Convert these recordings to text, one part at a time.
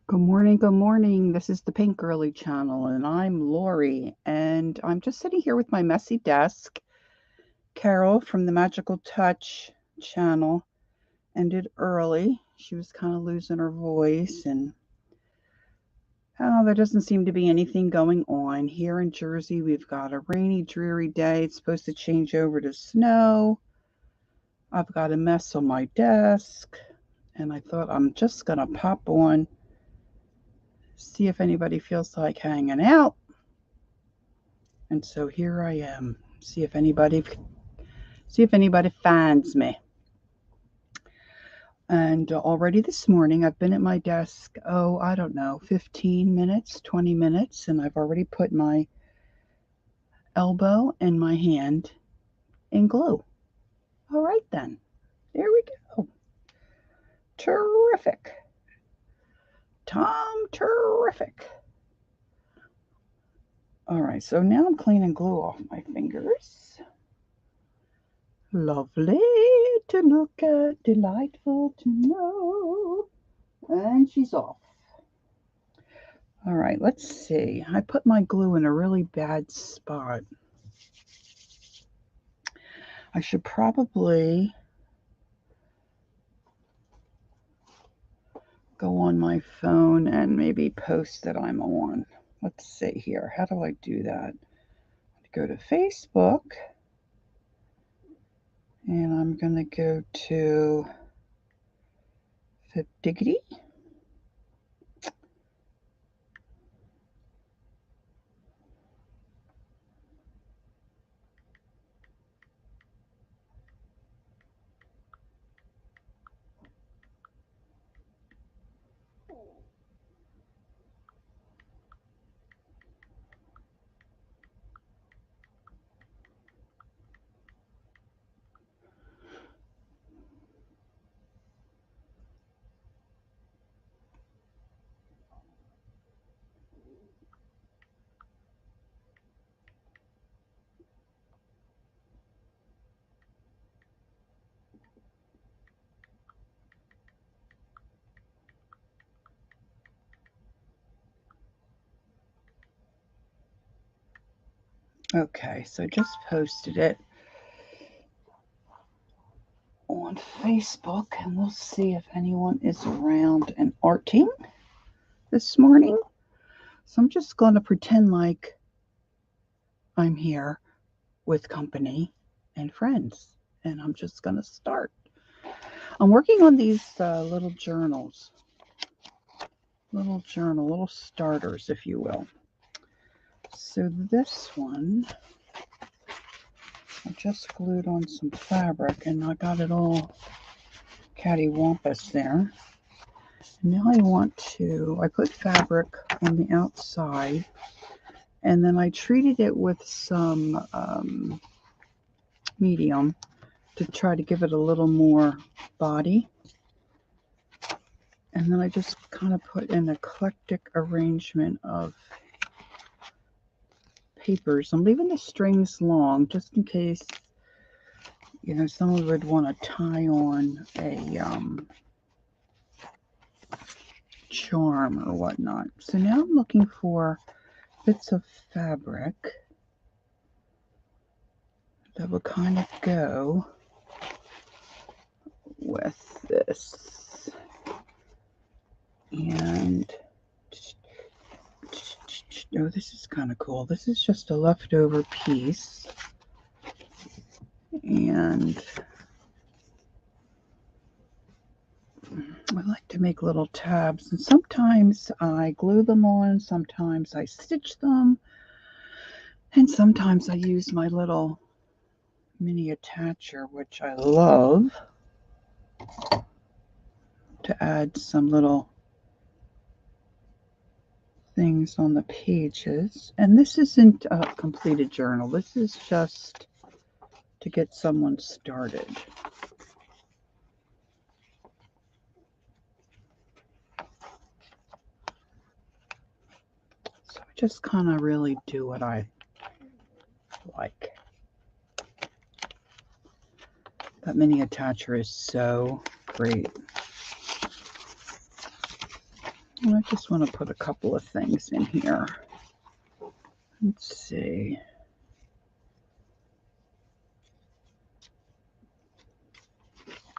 Good morning, good morning. This is the Pink Girly channel, and I'm Lori, and I'm just sitting here with my messy desk. Carol from the Magical Touch channel ended early. She was kind of losing her voice, and there doesn't seem to be anything going on. Here in Jersey, we've got a rainy, dreary day. It's supposed to change over to snow. I've got a mess on my desk, and I thought I'm just going to pop on, see if anybody feels like hanging out. And so here I am. See if anybody finds me. And already this morning I've been at my desk, I don't know, 15 minutes, 20 minutes, and I've already put my elbow and my hand in glue. All right then. There we go. Terrific. Terrific. All right, so now I'm cleaning glue off my fingers. Lovely to look at, delightful to know. And she's off. All right, let's see. I put my glue in a really bad spot. I should probably go on my phone and maybe post that I'm on. Let's see here. How do I do that? Go to Facebook, and I'm going to go to Fibdiggity. Okay, so just posted it on Facebook, and we'll see if anyone is around and arting this morning. So I'm just going to pretend like I'm here with company and friends, and I'm just going to start. I'm working on these little journals, little starters, if you will. So this one, I just glued on some fabric, and I got it all cattywampus there. And now I put fabric on the outside, and then I treated it with some medium to try to give it a little more body. And then I just kind of put an eclectic arrangement of papers. I'm leaving the strings long just in case, someone would want to tie on a charm or whatnot. So now I'm looking for bits of fabric that will kind of go with this. And this is kind of cool. This is just a leftover piece, and I like to make little tabs, and sometimes I glue them on, sometimes I stitch them, and sometimes I use my little mini attacher, which I love, to add some little things on the pages. And this isn't a completed journal. This is just to get someone started. So I just kind of really do what I like. That mini attacher is so great. I just want to put a couple of things in here. Let's see.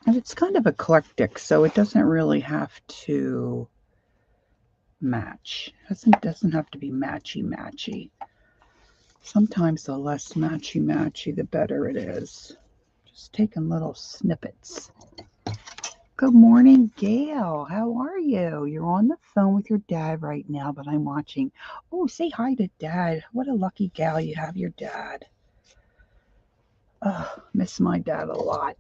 And it's kind of eclectic, so it doesn't really have to match. It doesn't have to be matchy-matchy. Sometimes the less matchy-matchy, the better it is. Just taking little snippets. Good morning, Gail. How are you? You're on the phone with your dad right now, but I'm watching. Oh, say hi to Dad. What a lucky gal you have your dad. Miss my dad a lot.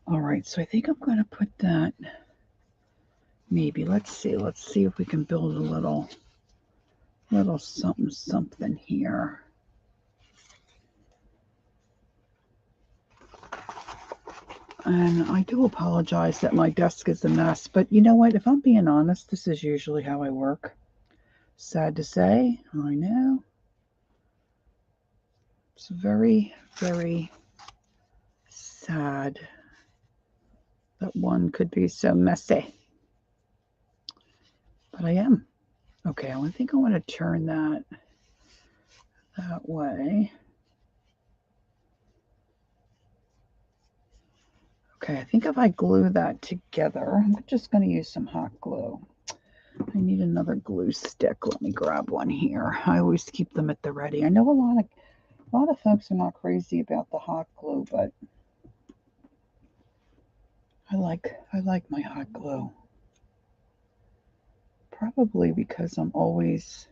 All right, so I think I'm going to put that. Maybe. Let's see if we can build a little something here. And I do apologize that my desk is a mess, but you know what? If I'm being honest, this is usually how I work. Sad to say, I know. It's very, very sad that one could be so messy. But I am. Okay, I think I want to turn that way. Okay, I think if I glue that together, I'm just going to use some hot glue. I need another glue stick. Let me grab one here. I always keep them at the ready. I know a lot of folks are not crazy about the hot glue, but I like my hot glue. Probably because I'm always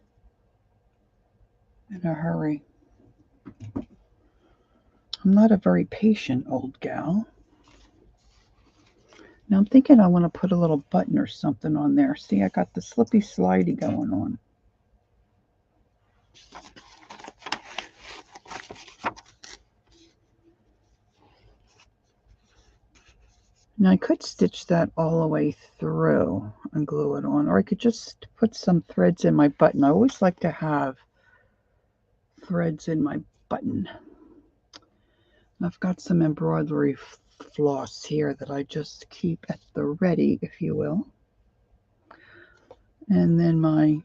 in a hurry. I'm not a very patient old gal. Now I'm thinking I want to put a little button or something on there. See, I got the slippy slidey going on. Now I could stitch that all the way through and glue it on, or I could just put some threads in my button. I always like to have threads in my button. I've got some embroidery floss here that I just keep at the ready, if you will. And then my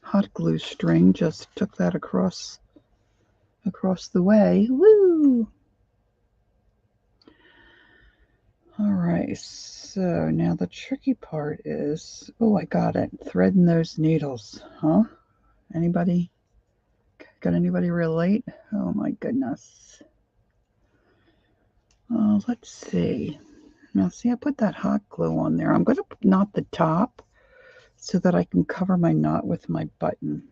hot glue string, just took that across the way. Woo! All right, so now the tricky part is, oh, I got it, threading those needles, huh? Anybody? Got anybody relate? Oh my goodness. Oh, let's see. Now, see, I put that hot glue on there. I'm going to knot the top so that I can cover my knot with my button.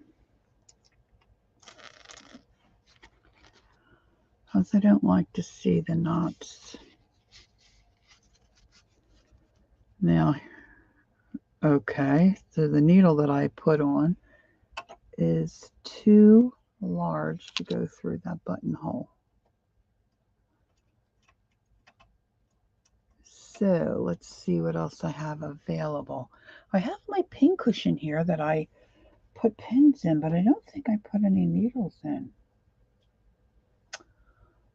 Because I don't like to see the knots. Now, okay, so the needle that I put on is too large to go through that buttonhole. So let's see what else I have available. I have my pin cushion here that I put pins in, but I don't think I put any needles in.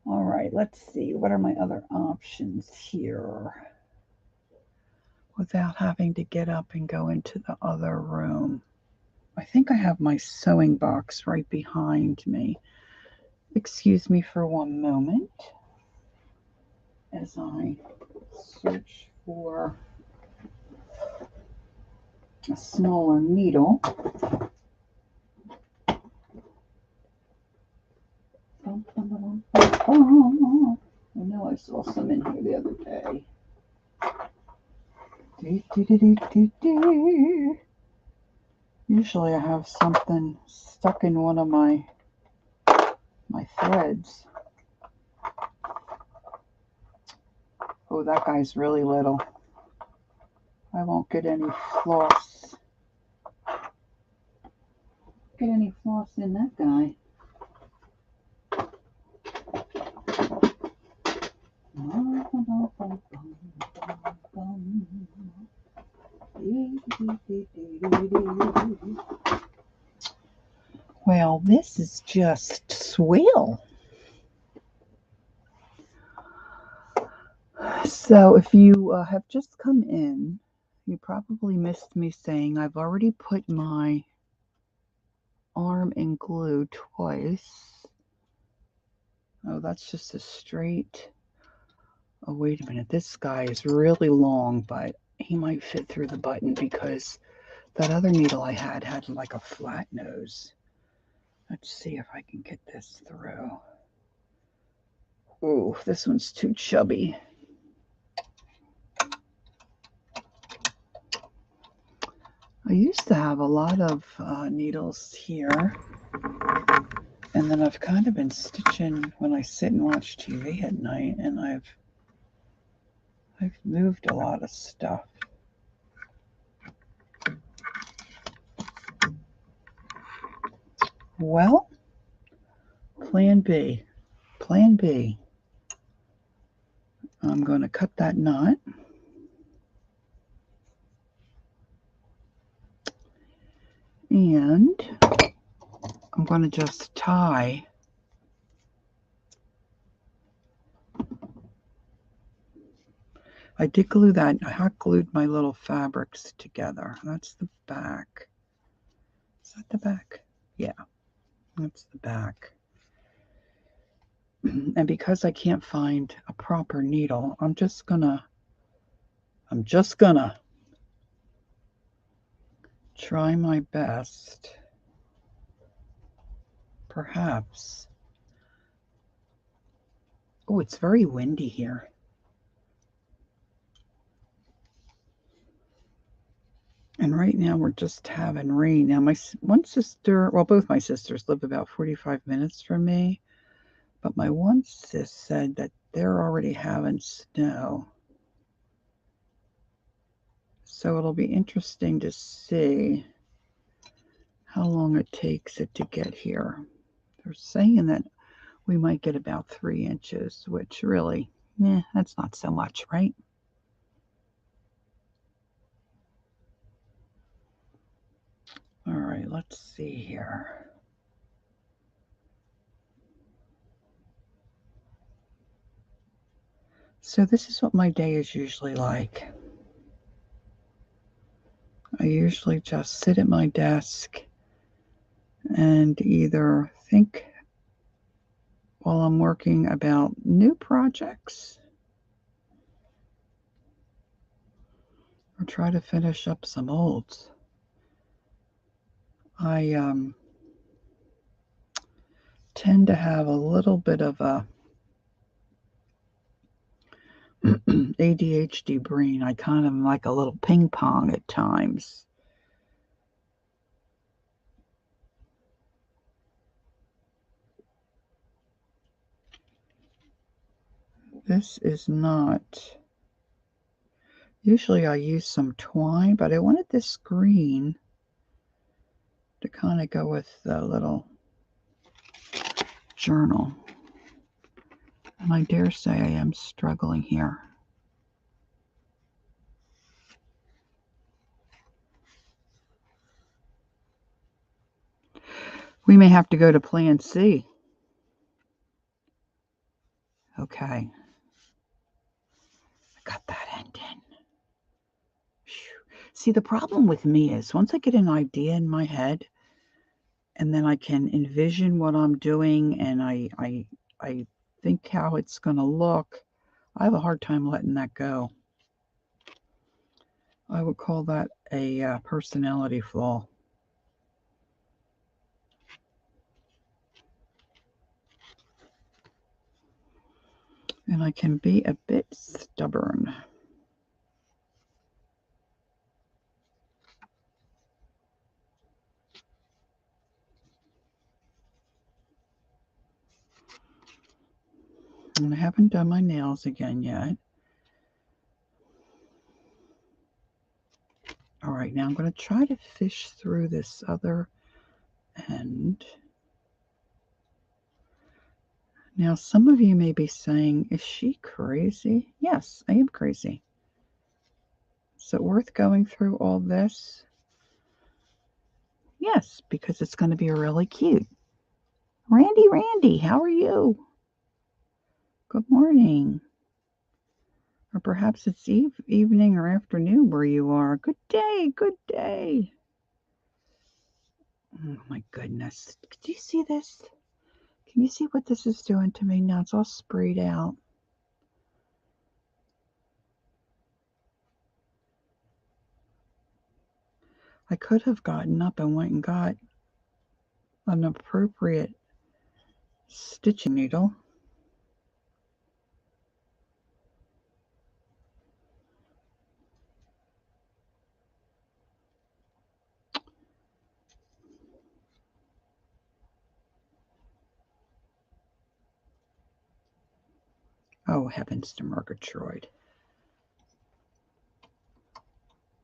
All right, let's see. What are my other options here without having to get up and go into the other room? I think I have my sewing box right behind me. Excuse me for one moment as I search for a smaller needle. I know I saw some in here the other day. Usually I have something stuck in one of my threads. Oh, that guy's really little. I won't get any floss. Get any floss in that guy. Well, this is just swell. So if you have just come in, You probably missed me saying I've already put my arm in glue twice. Oh, that's just a straight. Oh, wait a minute. This guy is really long, but he might fit through the button because that other needle I had like a flat nose. Let's see if I can get this through. Ooh, this one's too chubby. I used to have a lot of needles here, and then I've kind of been stitching when I sit and watch TV at night, and I've moved a lot of stuff. Well, plan B. Plan B. I'm going to cut that knot. And I'm going to just tie I did glue that. I hot glued my little fabrics together. That's the back. Is that the back? Yeah, that's the back. And because I can't find a proper needle, I'm just gonna try my best. Perhaps. Oh, it's very windy here. And right now we're just having rain. Now my one sister, well, both my sisters live about 45 minutes from me. But my one sis said that they're already having snow. So it'll be interesting to see how long it takes it to get here. They're saying that we might get about 3 inches, which really, that's not so much, right? All right, let's see here. So this is what my day is usually like. I usually just sit at my desk and either think while I'm working about new projects or try to finish up some olds. I tend to have a little bit of a ADHD brain. I kind of am like a little ping pong at times. This is not. Usually I use some twine, but I wanted this green to kind of go with the little journal. And I dare say I am struggling here. We may have to go to plan C. Okay. I got that end in. See, the problem with me is once I get an idea in my head, and then I can envision what I'm doing, and I think how it's going to look, I have a hard time letting that go. I would call that a personality flaw. And I can be a bit stubborn. And I haven't done my nails again yet. All right, now I'm going to try to fish through this other end. Now, some of you may be saying, is she crazy? Yes, I am crazy. Is it worth going through all this? Yes, because it's going to be really cute. Randy, how are you? Good morning. Or perhaps it's evening or afternoon where you are. Good day, good day. Oh my goodness. Do you see this? Can you see what this is doing to me now? It's all sprayed out. I could have gotten up and went and got an appropriate stitching needle. Oh, heavens to Murgatroyd.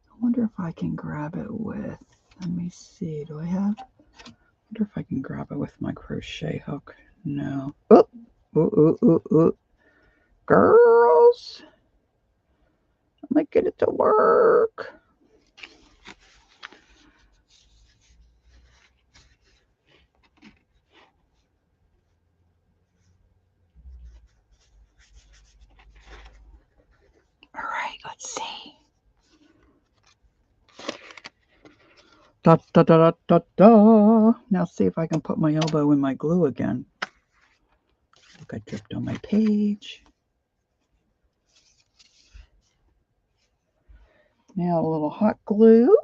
I wonder if I can grab it with, let me see, do I have, I wonder if I can grab it with my crochet hook. No. Oh, ooh. Girls, I might get it to work. All right, let's see. Da, da, da, da, da, da. Now see if I can put my elbow in my glue again. Look, I dripped on my page. Now a little hot glue,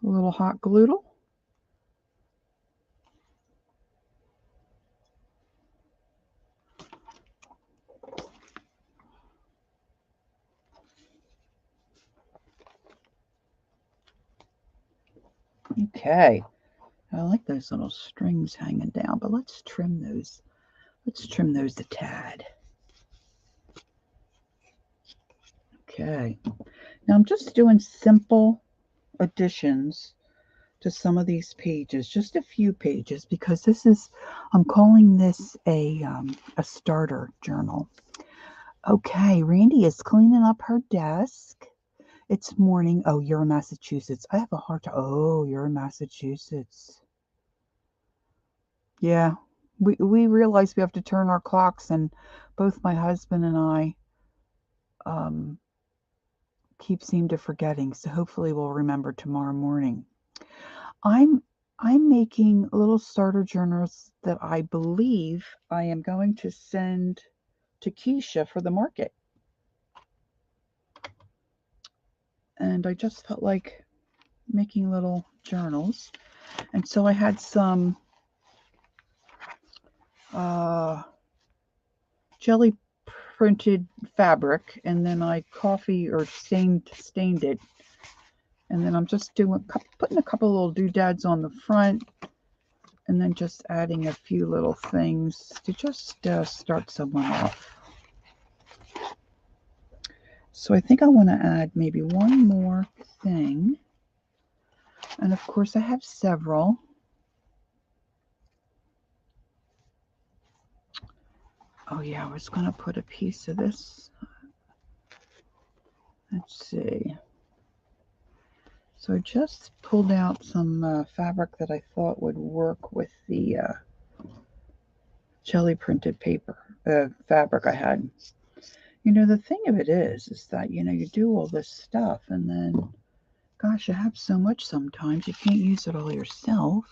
a little hot gloodle. Okay, I like those little strings hanging down, but let's trim those. Let's trim those a tad. Okay, now I'm just doing simple additions to some of these pages, just a few pages, because this is, I'm calling this a starter journal. Okay, Randy is cleaning up her desk. It's morning. Oh, you're in Massachusetts. I have a hard time. Oh, you're in Massachusetts. Yeah, we realize we have to turn our clocks, and both my husband and I um, seem to forgetting. So hopefully we'll remember tomorrow morning. I'm making little starter journals that I believe I am going to send to Keisha for the market. And I just felt like making little journals. And so I had some jelly printed fabric, and then I coffee or stained it. And then I'm just putting a couple little doodads on the front, and then just adding a few little things to just start someone off. So I think I want to add maybe one more thing. And of course I have several. Oh yeah, I was going to put a piece of this. Let's see. So I just pulled out some fabric that I thought would work with the jelly printed paper fabric I had. You know, the thing of it is that, you know, you do all this stuff and then, gosh, you have so much sometimes you can't use it all yourself.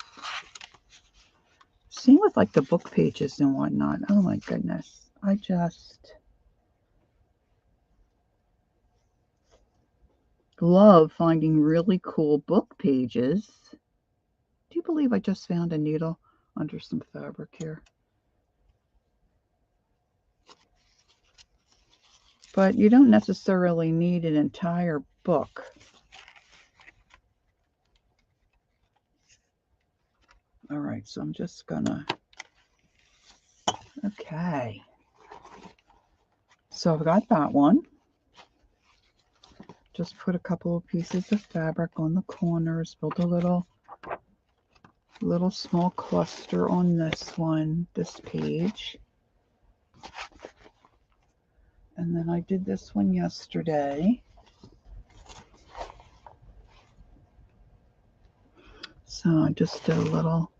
Same with like the book pages and whatnot. Oh my goodness. I just love finding really cool book pages. Do you believe I just found a needle under some fabric here? But you don't necessarily need an entire book. All right, so I'm just gonna, okay. So I've got that one. Just put a couple of pieces of fabric on the corners, build a little small cluster on this one, this page. And then I did this one yesterday. So I just did a little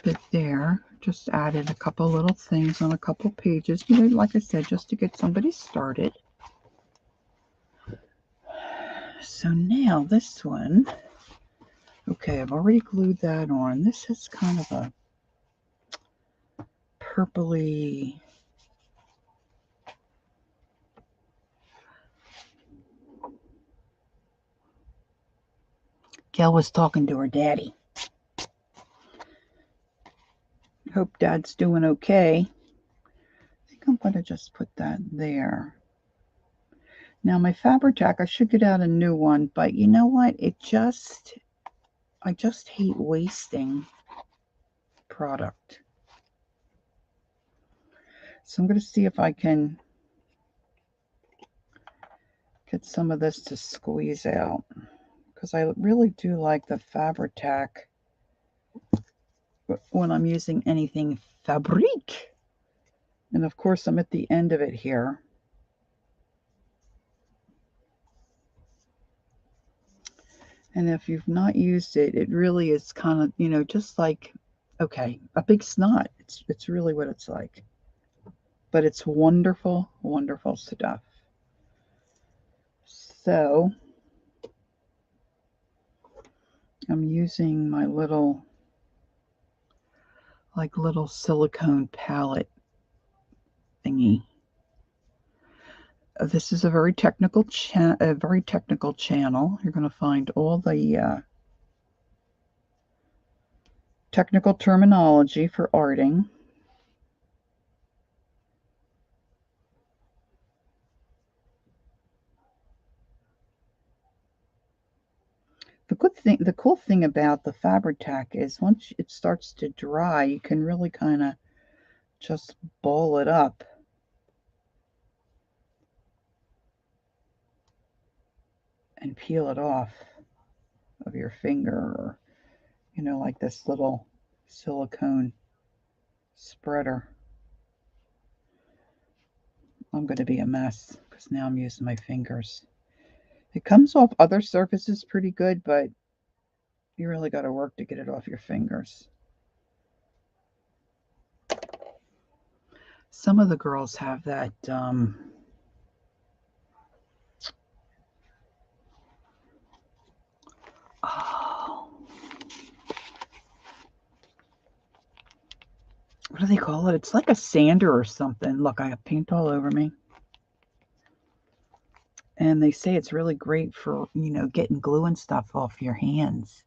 bit there. Just added a couple little things on a couple pages, you know, like I said, just to get somebody started. So now this one, okay, I've already glued that on. This is kind of a purpley, Gail was talking to her daddy. Hope Dad's doing okay. I think I'm going to just put that there. Now my Fabri-Tac, I should get out a new one, but you know what? I just hate wasting product. So I'm going to see if I can get some of this to squeeze out, because I really do like the Fabri-Tac when I'm using anything fabrique. And of course, I'm at the end of it here. And if you've not used it, it really is kind of, you know, just like, okay, a big snot. It's really what it's like. But it's wonderful, wonderful stuff. So I'm using my little silicone palette thingy. This is a very technical channel. You're going to find all the technical terminology for arting. The cool thing about the Fabri-Tac is once it starts to dry, you can really kind of just ball it up. And peel it off of your finger, or, you know, like this little silicone spreader. I'm going to be a mess because now I'm using my fingers. It comes off other surfaces pretty good, but you really got to work to get it off your fingers. Some of the girls have that what do they call it? It's like a sander or something. Look, I have paint all over me. And they say it's really great for, you know, getting glue and stuff off your hands.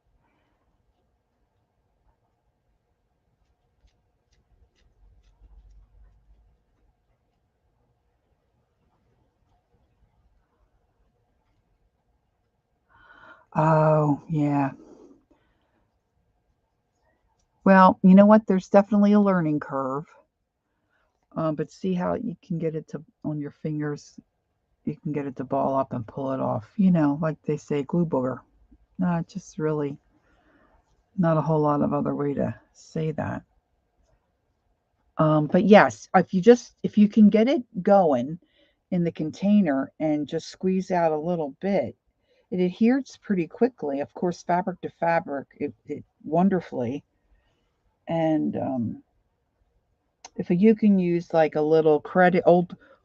Oh, yeah. Well, you know what? There's definitely a learning curve. But see how you can get it to, on your fingers, you can get it to ball up and pull it off. You know, like they say, glue booger. Just really not a whole lot of other way to say that. But yes, if you can get it going in the container and just squeeze out a little bit, it adheres pretty quickly. Of course, fabric to fabric, it wonderfully. And if you can use like a little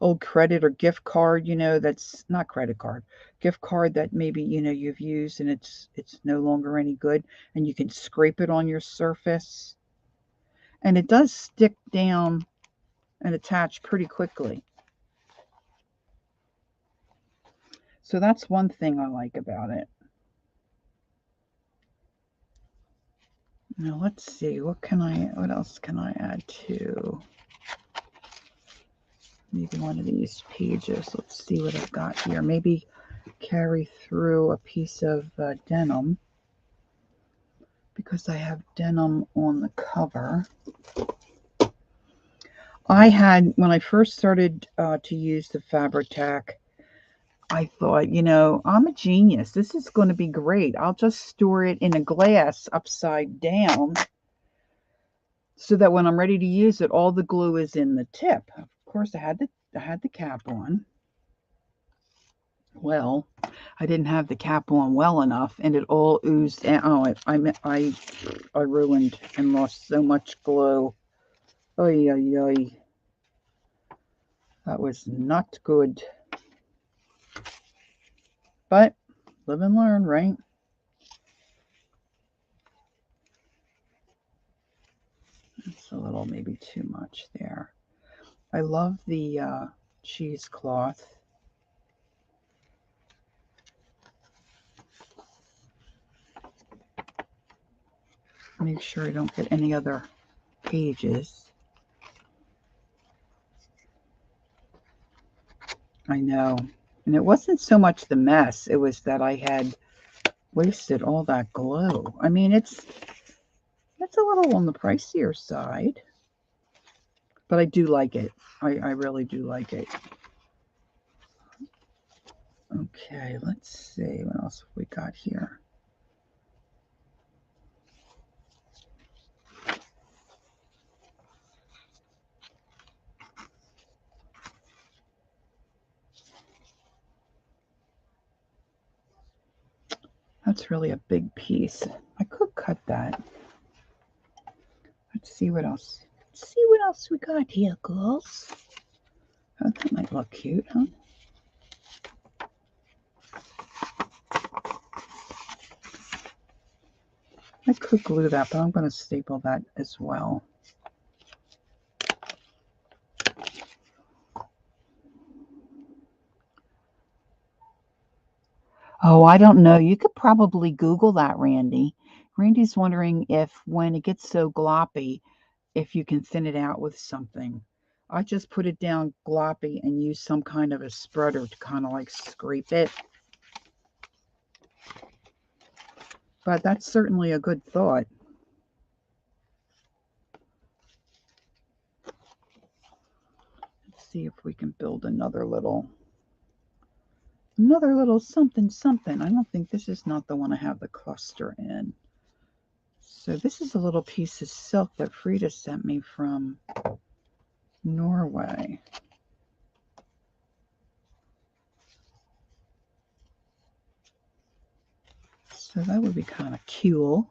old credit or gift card, you know, that's not credit card, gift card that maybe, you know, you've used and it's no longer any good, and you can scrape it on your surface, and it does stick down and attach pretty quickly. So that's one thing I like about it. Now let's see, what else can I add to maybe one of these pages? Let's see what I've got here. Maybe carry through a piece of denim, because I have denim on the cover. When I first started to use the Fabri-Tac, I thought, you know, I'm a genius. This is going to be great. I'll just store it in a glass upside down so that when I'm ready to use it, all the glue is in the tip. Of course, I had the cap on. Well, I didn't have the cap on well enough, and it all oozed. And oh, I ruined and lost so much glue. Oy, oy, oy. That was not good. But live and learn, right? It's a little maybe too much there. I love the cheesecloth. Make sure I don't get any other pages. I know. And it wasn't so much the mess, it was that I had wasted all that glue. I mean, it's a little on the pricier side, but I do like it. I really do like it. Okay, let's see what else we got here. That's really a big piece. I could cut that. Let's see what else. Let's see what else we got here, girls. Oh, that might look cute, huh? I could glue that, but I'm going to staple that as well. Oh, I don't know. You could probably Google that, Randy. Randy's wondering if when it gets so gloppy, if you can thin it out with something. I just put it down gloppy and use some kind of a spreader to kind of like scrape it. But that's certainly a good thought. Let's see if we can build another little something something. I don't think this is not the one I have the cluster in. So this is a little piece of silk that Frida sent me from Norway. So that would be kind of cool.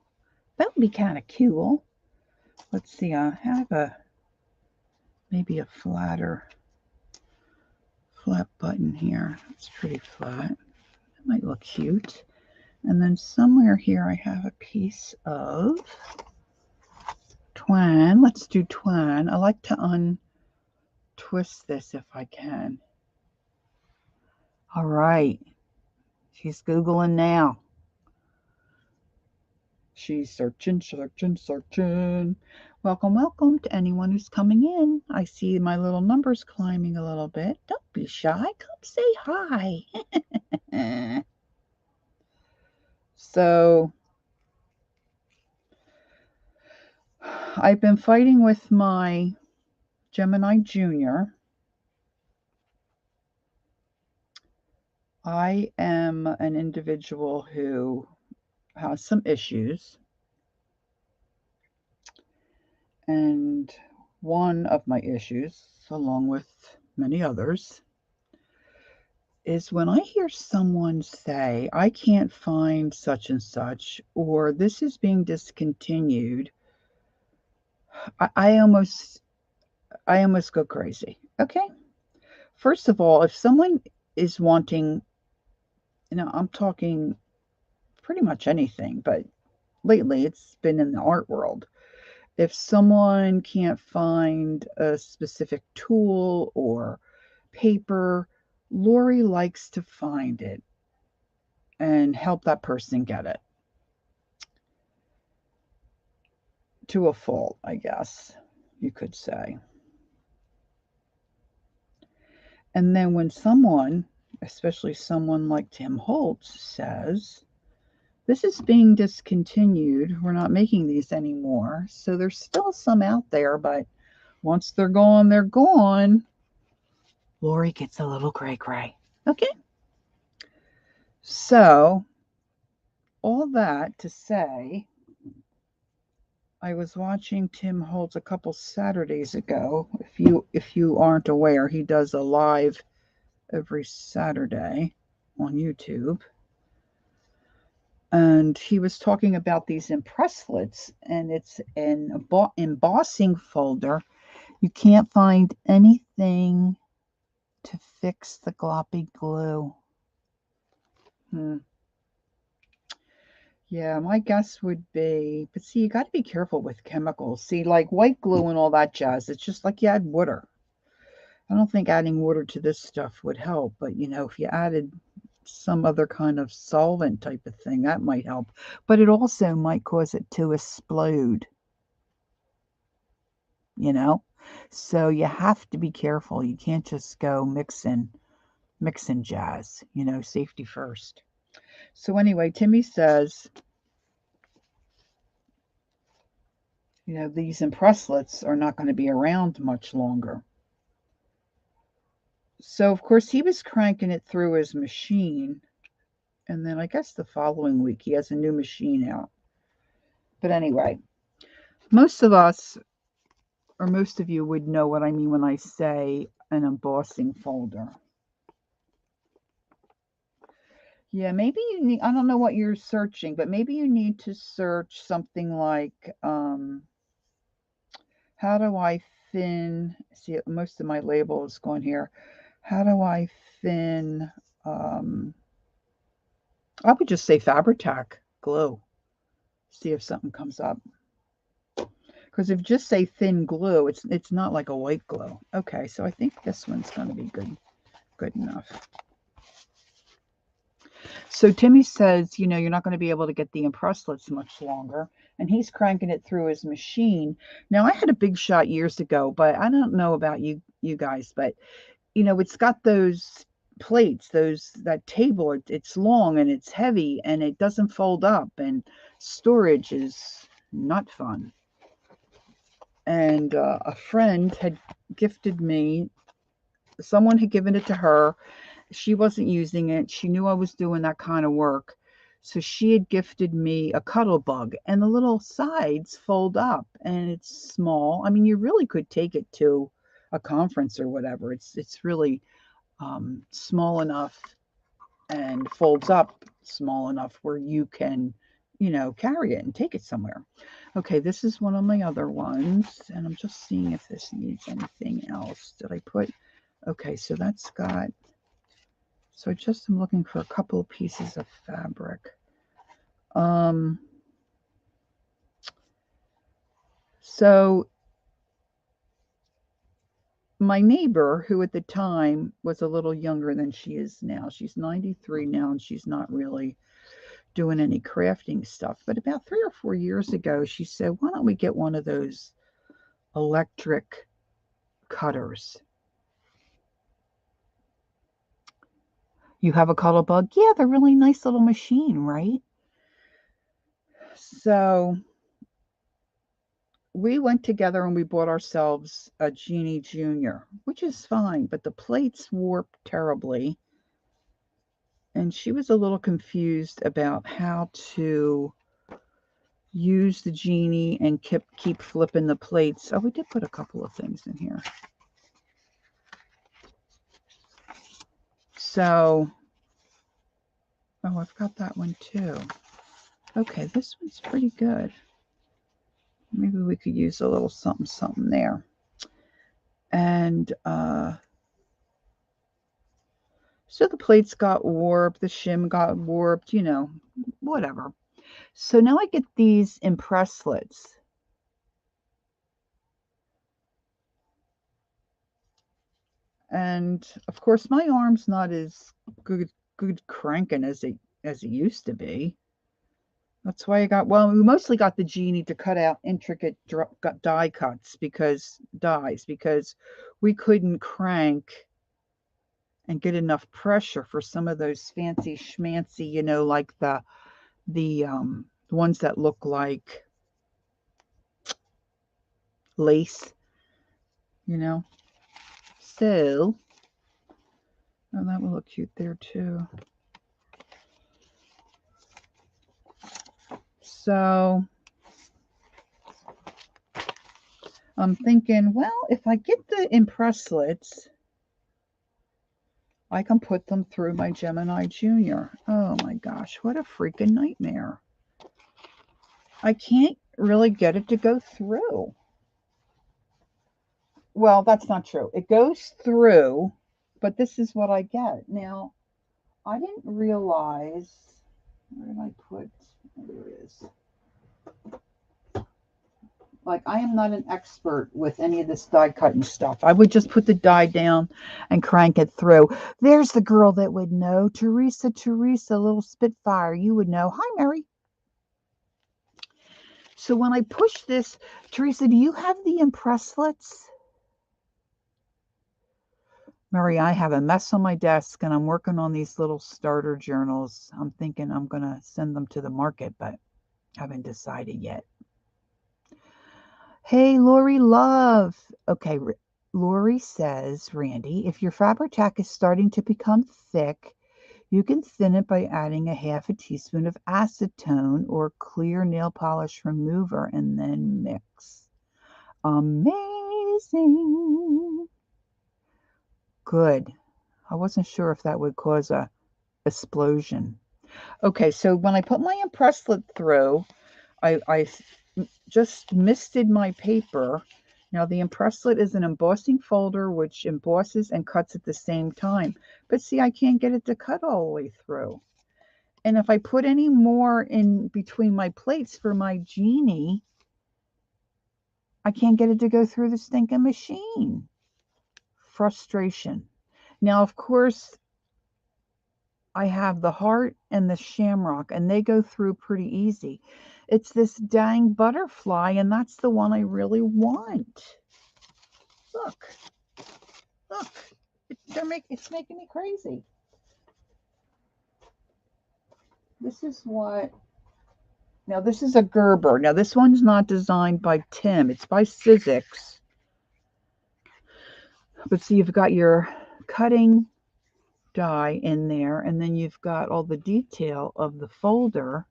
That would be kind of cool. Let's see, I have maybe a flat button here. It's pretty flat. That might look cute. And then somewhere here I have a piece of twine. Let's do twine. I like to untwist this if I can. All right. She's Googling now. She's searching, searching, searching. Welcome, welcome to anyone who's coming in. I see my little numbers climbing a little bit. Don't be shy. Come say hi. So, I've been fighting with my Gemini Junior. I am an individual who has some issues. And one of my issues, along with many others, is when I hear someone say, I can't find such and such, or this is being discontinued, I almost go crazy. Okay. First of all, if someone is wanting, I'm talking pretty much anything, but lately it's been in the art world. If someone can't find a specific tool or paper, Lori likes to find it and help that person get it. To a fault, I guess you could say. And then when someone, especially someone like Tim Holtz, says, this is being discontinued, we're not making these anymore. So there's still some out there, but once they're gone, they're gone. Lori gets a little cray-cray. Okay. So, all that to say, I was watching Tim Holtz a couple Saturdays ago. If you aren't aware, he does a live every Saturday. on YouTube. And he was talking about these impresslets, and it's an embossing folder. You can't find anything to fix the gloppy glue. Yeah, my guess would be, but see, you got to be careful with chemicals. See, like white glue and all that jazz, it's just like you add water. I don't think adding water to this stuff would help, but you know, if you added some other kind of solvent type of thing, that might help. But it also might cause it to explode, you know? So you have to be careful. You can't just go mixing jazz, you know, safety first. So anyway, Timmy says, you know, these impresslets are not going to be around much longer. So, of course, he was cranking it through his machine. And then I guess the following week, he has a new machine out. But anyway, most of us, or most of you, would know what I mean when I say an embossing folder. Yeah, maybe you need, I don't know what you're searching, but maybe you need to search something like, how do I thin, see, most of my label is going here. How do I thin, I would just say Fabri-Tac glue. See if something comes up. Because if you just say thin glue, it's not like a white glue. Okay, so I think this one's going to be good enough. So Timmy says, you know, you're not going to be able to get the impresslets much longer, and he's cranking it through his machine. Now, I had a Big Shot years ago, but I don't know about you guys, but you know, it's got those plates, that table. It's long and it's heavy and it doesn't fold up, and storage is not fun. And a friend had gifted me, someone had given it to her. She wasn't using it. She knew I was doing that kind of work. So she had gifted me a cuddle bug, and the little sides fold up and it's small. I mean, you really could take it to a conference or whatever. It's really small enough and folds up small enough where you can, you know, carry it and take it somewhere. Okay, this is one of my other ones, and I'm just seeing if this needs anything else. Did I put, okay, so that's got, so I just am looking for a couple of pieces of fabric. So my neighbor, who at the time was a little younger than she is now, she's 93 now, and she's not really doing any crafting stuff. But about 3 or 4 years ago, she said, why don't we get one of those electric cutters? You have a cuddle bug? Yeah, they're really nice little machine, right? So we went together and we bought ourselves a Genie Junior, which is fine, but the plates warped terribly. And she was a little confused about how to use the Genie and keep flipping the plates. Oh, we did put a couple of things in here. So, oh, I've got that one too. Okay, this one's pretty good. Maybe we could use a little something there. And so the plates got warped, the shim got warped, you know, whatever. So now I get these impresslets. And of course my arm's not as good cranking as it used to be. That's why I got, well, we mostly got the Genie to cut out intricate die cuts because we couldn't crank and get enough pressure for some of those fancy schmancy, you know, like the ones that look like lace, you know. So, oh, that will look cute there too. So I'm thinking, well, if I get the impresslets, I can put them through my Gemini Junior. Oh my gosh, what a freaking nightmare. I can't really get it to go through. Well, that's not true. It goes through, but this is what I get. Now, I didn't realize, where did I put, there it is. Like, I am not an expert with any of this die cutting stuff. I would just put the die down and crank it through. There's the girl that would know. Teresa, little Spitfire. You would know. Hi, Mary. So when I push this, Teresa, do you have the impresslets? Mary, I have a mess on my desk and I'm working on these little starter journals. I'm thinking I'm going to send them to the market, but haven't decided yet. Hey, Lori Love. Okay, Lori says, Randy, if your fabric tack is starting to become thick, you can thin it by adding a half a teaspoon of acetone or clear nail polish remover and then mix. Amazing. Good. I wasn't sure if that would cause a explosion. Okay, so when I put my impresslet through, I just misted my paper. Now the impresslet is an embossing folder which embosses and cuts at the same time. But see, I can't get it to cut all the way through. And if I put any more in between my plates for my genie, I can't get it to go through the stinking machine. Frustration. Now, of course, I have the heart and the shamrock, and they go through pretty easy. It's this dang butterfly, and that's the one I really want. Look. Look. It's making me crazy. This is what... Now, this is a Gerber. Now, this one's not designed by Tim. It's by Sizzix. But see, you've got your cutting die in there, and then you've got all the detail of the folder.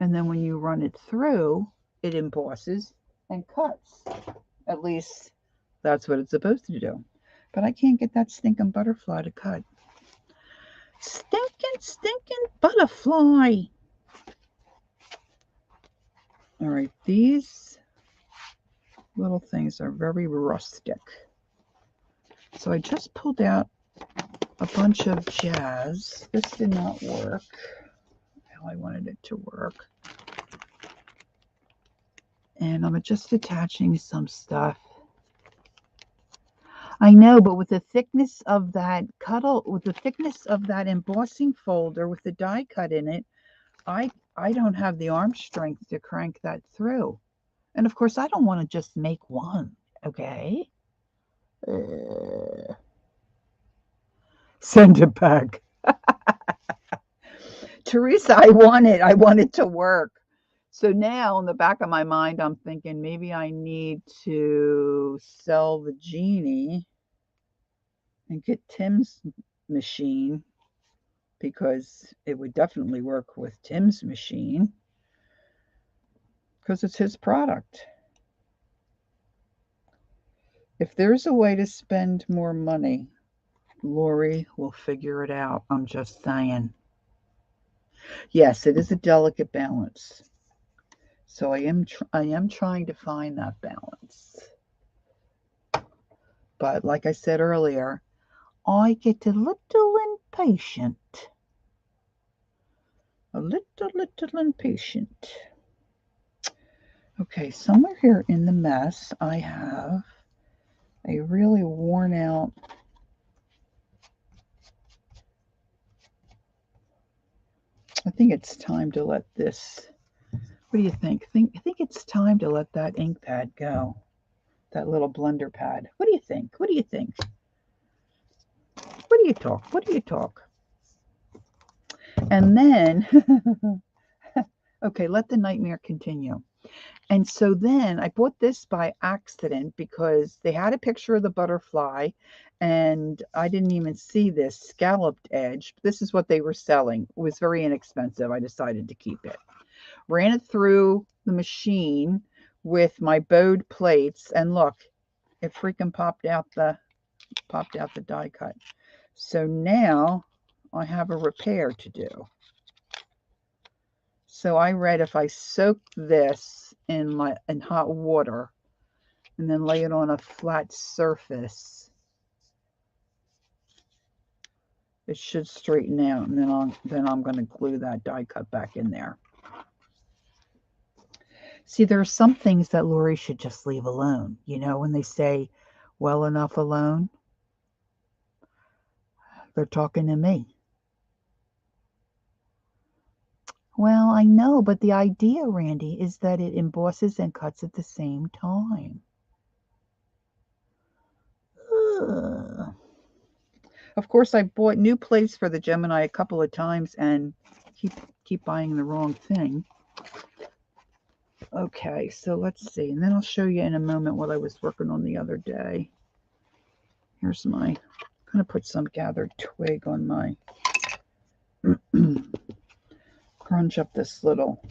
And then when you run it through, it embosses and cuts. At least that's what it's supposed to do. But I can't get that stinking butterfly to cut. Stinking butterfly. All right, these little things are very rustic. So I just pulled out a bunch of jazz. This did not work how I wanted it to work. And I'm just attaching some stuff. I know, but with the thickness of that embossing folder with the die cut in it, I don't have the arm strength to crank that through. And of course, I don't want to just make one, okay? Send it back. Teresa, I want it to work. So now in the back of my mind, I'm thinking maybe I need to sell the genie and get Tim's machine, because it would definitely work with Tim's machine because it's his product. If there's a way to spend more money, Lori will figure it out. I'm just saying. Yes, it is a delicate balance. So I am trying to find that balance. But like I said earlier, I get a little impatient. A little impatient. Okay, somewhere here in the mess, I have a really worn out I think it's time to let this, what do you think? I think it's time to let that ink pad go. That little blender pad. What do you think? What do you think? What do you talk? What do you talk? And then, okay, let the nightmare continue. And so then I bought this by accident because they had a picture of the butterfly and I didn't even see this scalloped edge. This is what they were selling. It was very inexpensive. I decided to keep it. Ran it through the machine with my bowed plates, and look, it freaking popped out the popped out the die cut. So now I have a repair to do. So I read if I soak this in hot water and then lay it on a flat surface, it should straighten out, and then I'm going to glue that die cut back in there. See, there are some things that Lori should just leave alone. You know, when they say, well enough alone, they're talking to me. Well, I know, but the idea, Randy, is that it embosses and cuts at the same time. Ugh. Of course, I bought new plates for the Gemini a couple of times and keep buying the wrong thing. Okay, so let's see. And then I'll show you in a moment what I was working on the other day. Here's my, I'm going to put some gathered twig on my, crunch up this little,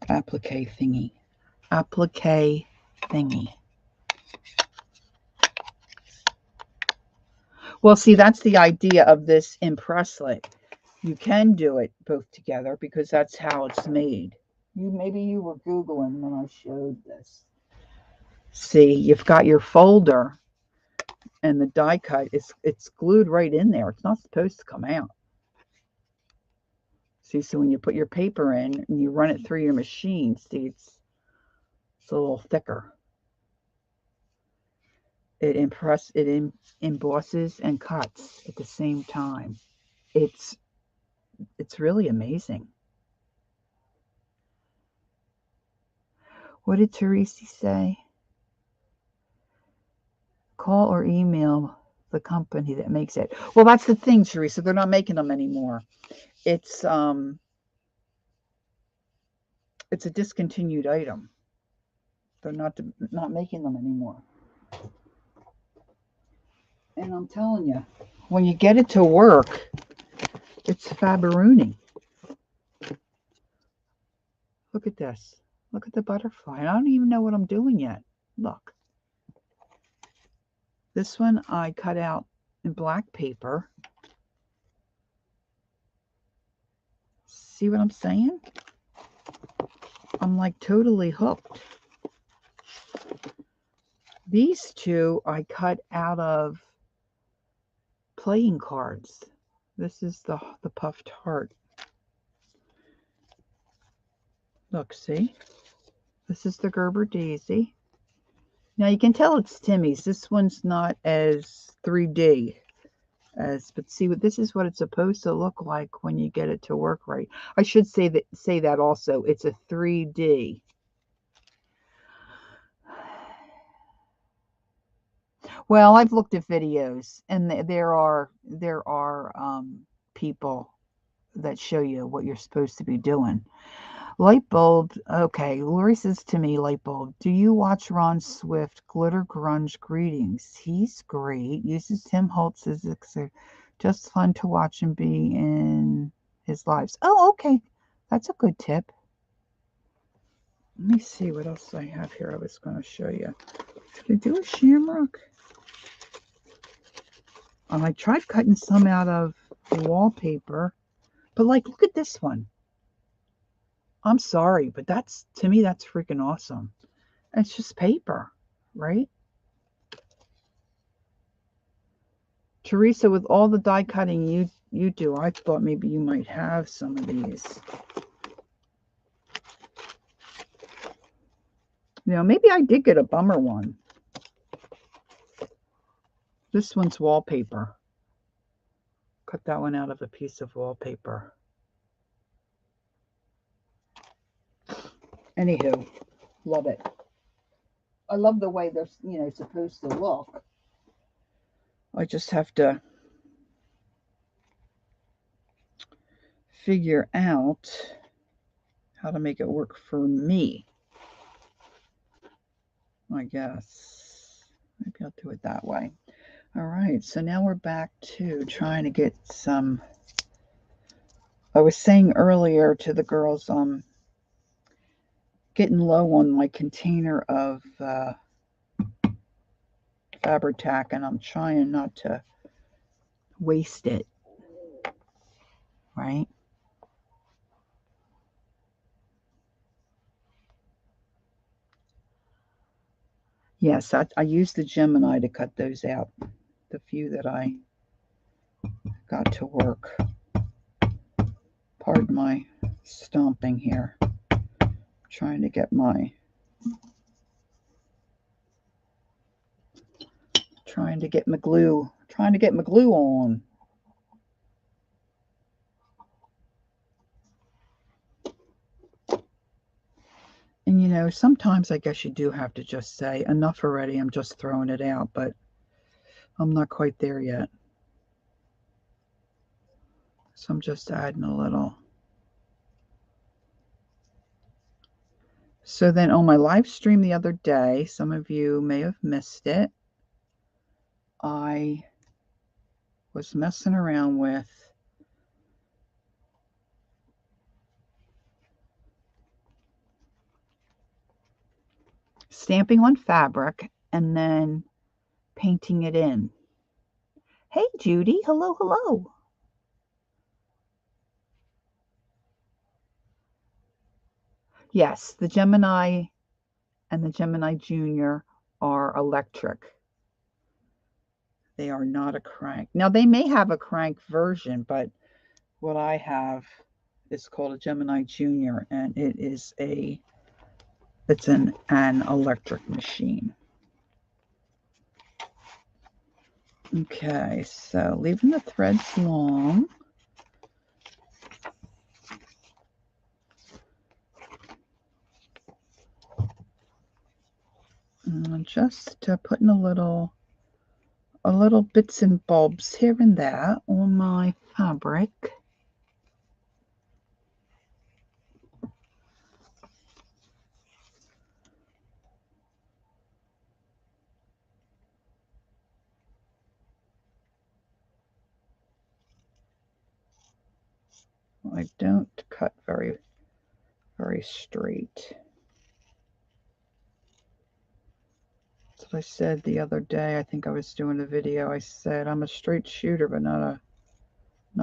applique thingy. Well, see, that's the idea of this impresslet. You can do it both together because that's how it's made. Maybe you were Googling when I showed this. See, you've got your folder and the die cut, it's glued right in there. It's not supposed to come out. See, so when you put your paper in and you run it through your machine, see, it's a little thicker. It embosses and cuts at the same time. It's really amazing. What did Teresa say? Call or email the company that makes it. Well, that's the thing, Teresa. They're not making them anymore. It's a discontinued item. They're not making them anymore. And I'm telling you, when you get it to work, it's fabaroonie. Look at this. Look at the butterfly. I don't even know what I'm doing yet. Look. This one I cut out in black paper. See what I'm saying? I'm like totally hooked. These two I cut out of playing cards. This is the puffed heart. Look, see? This is the Gerber Daisy. Now you can tell it's Timmy's. This one's not as 3D but see what this is what it's supposed to look like when you get it to work right. I should say that also. It's a 3D. Well, I've looked at videos, and there are people that show you what you're supposed to be doing. Light bulb. Okay, Lori says to me, light bulb. Do you watch Ron Swift? Glitter Grunge Greetings. He's great. Uses Tim Holtz as just fun to watch and be in his lives. Oh, okay. That's a good tip. Let me see what else I have here. I was going to show you. Did I do a shamrock? I tried cutting some out of the wallpaper, but like, look at this one. I'm sorry, but to me, that's freaking awesome. It's just paper, right? Teresa, with all the die cutting you do, I thought maybe you might have some of these. You know, maybe I did get a bummer one. This one's wallpaper. Cut that one out of a piece of wallpaper. Anywho, love it. I love the way they're, supposed to look. I just have to figure out how to make it work for me. I guess. Maybe I'll do it that way. All right, so now we're back to trying to get some I was saying earlier to the girls, getting low on my container of Fabri-Tac, and I'm trying not to waste it, right? Yes, I used the Gemini to cut those out, the few that I got to work. Pardon my stomping here. Trying to get my glue on. And you know, sometimes I guess you do have to just say, enough already, I'm just throwing it out, but I'm not quite there yet. So I'm just adding a little. So then on my live stream the other day, some of you may have missed it, I was messing around with stamping on fabric and then painting it in. Hey, Judy. Hello, hello. Yes, the Gemini and the Gemini Junior are electric. They are not a crank. Now, they may have a crank version, but what I have is called a Gemini Junior, and it's an electric machine. Okay, so leaving the threads long. And just putting a little bits and bobs here and there on my fabric. I don't cut very straight. That's what I said the other day. I think I was doing a video. I said I'm a straight shooter, but not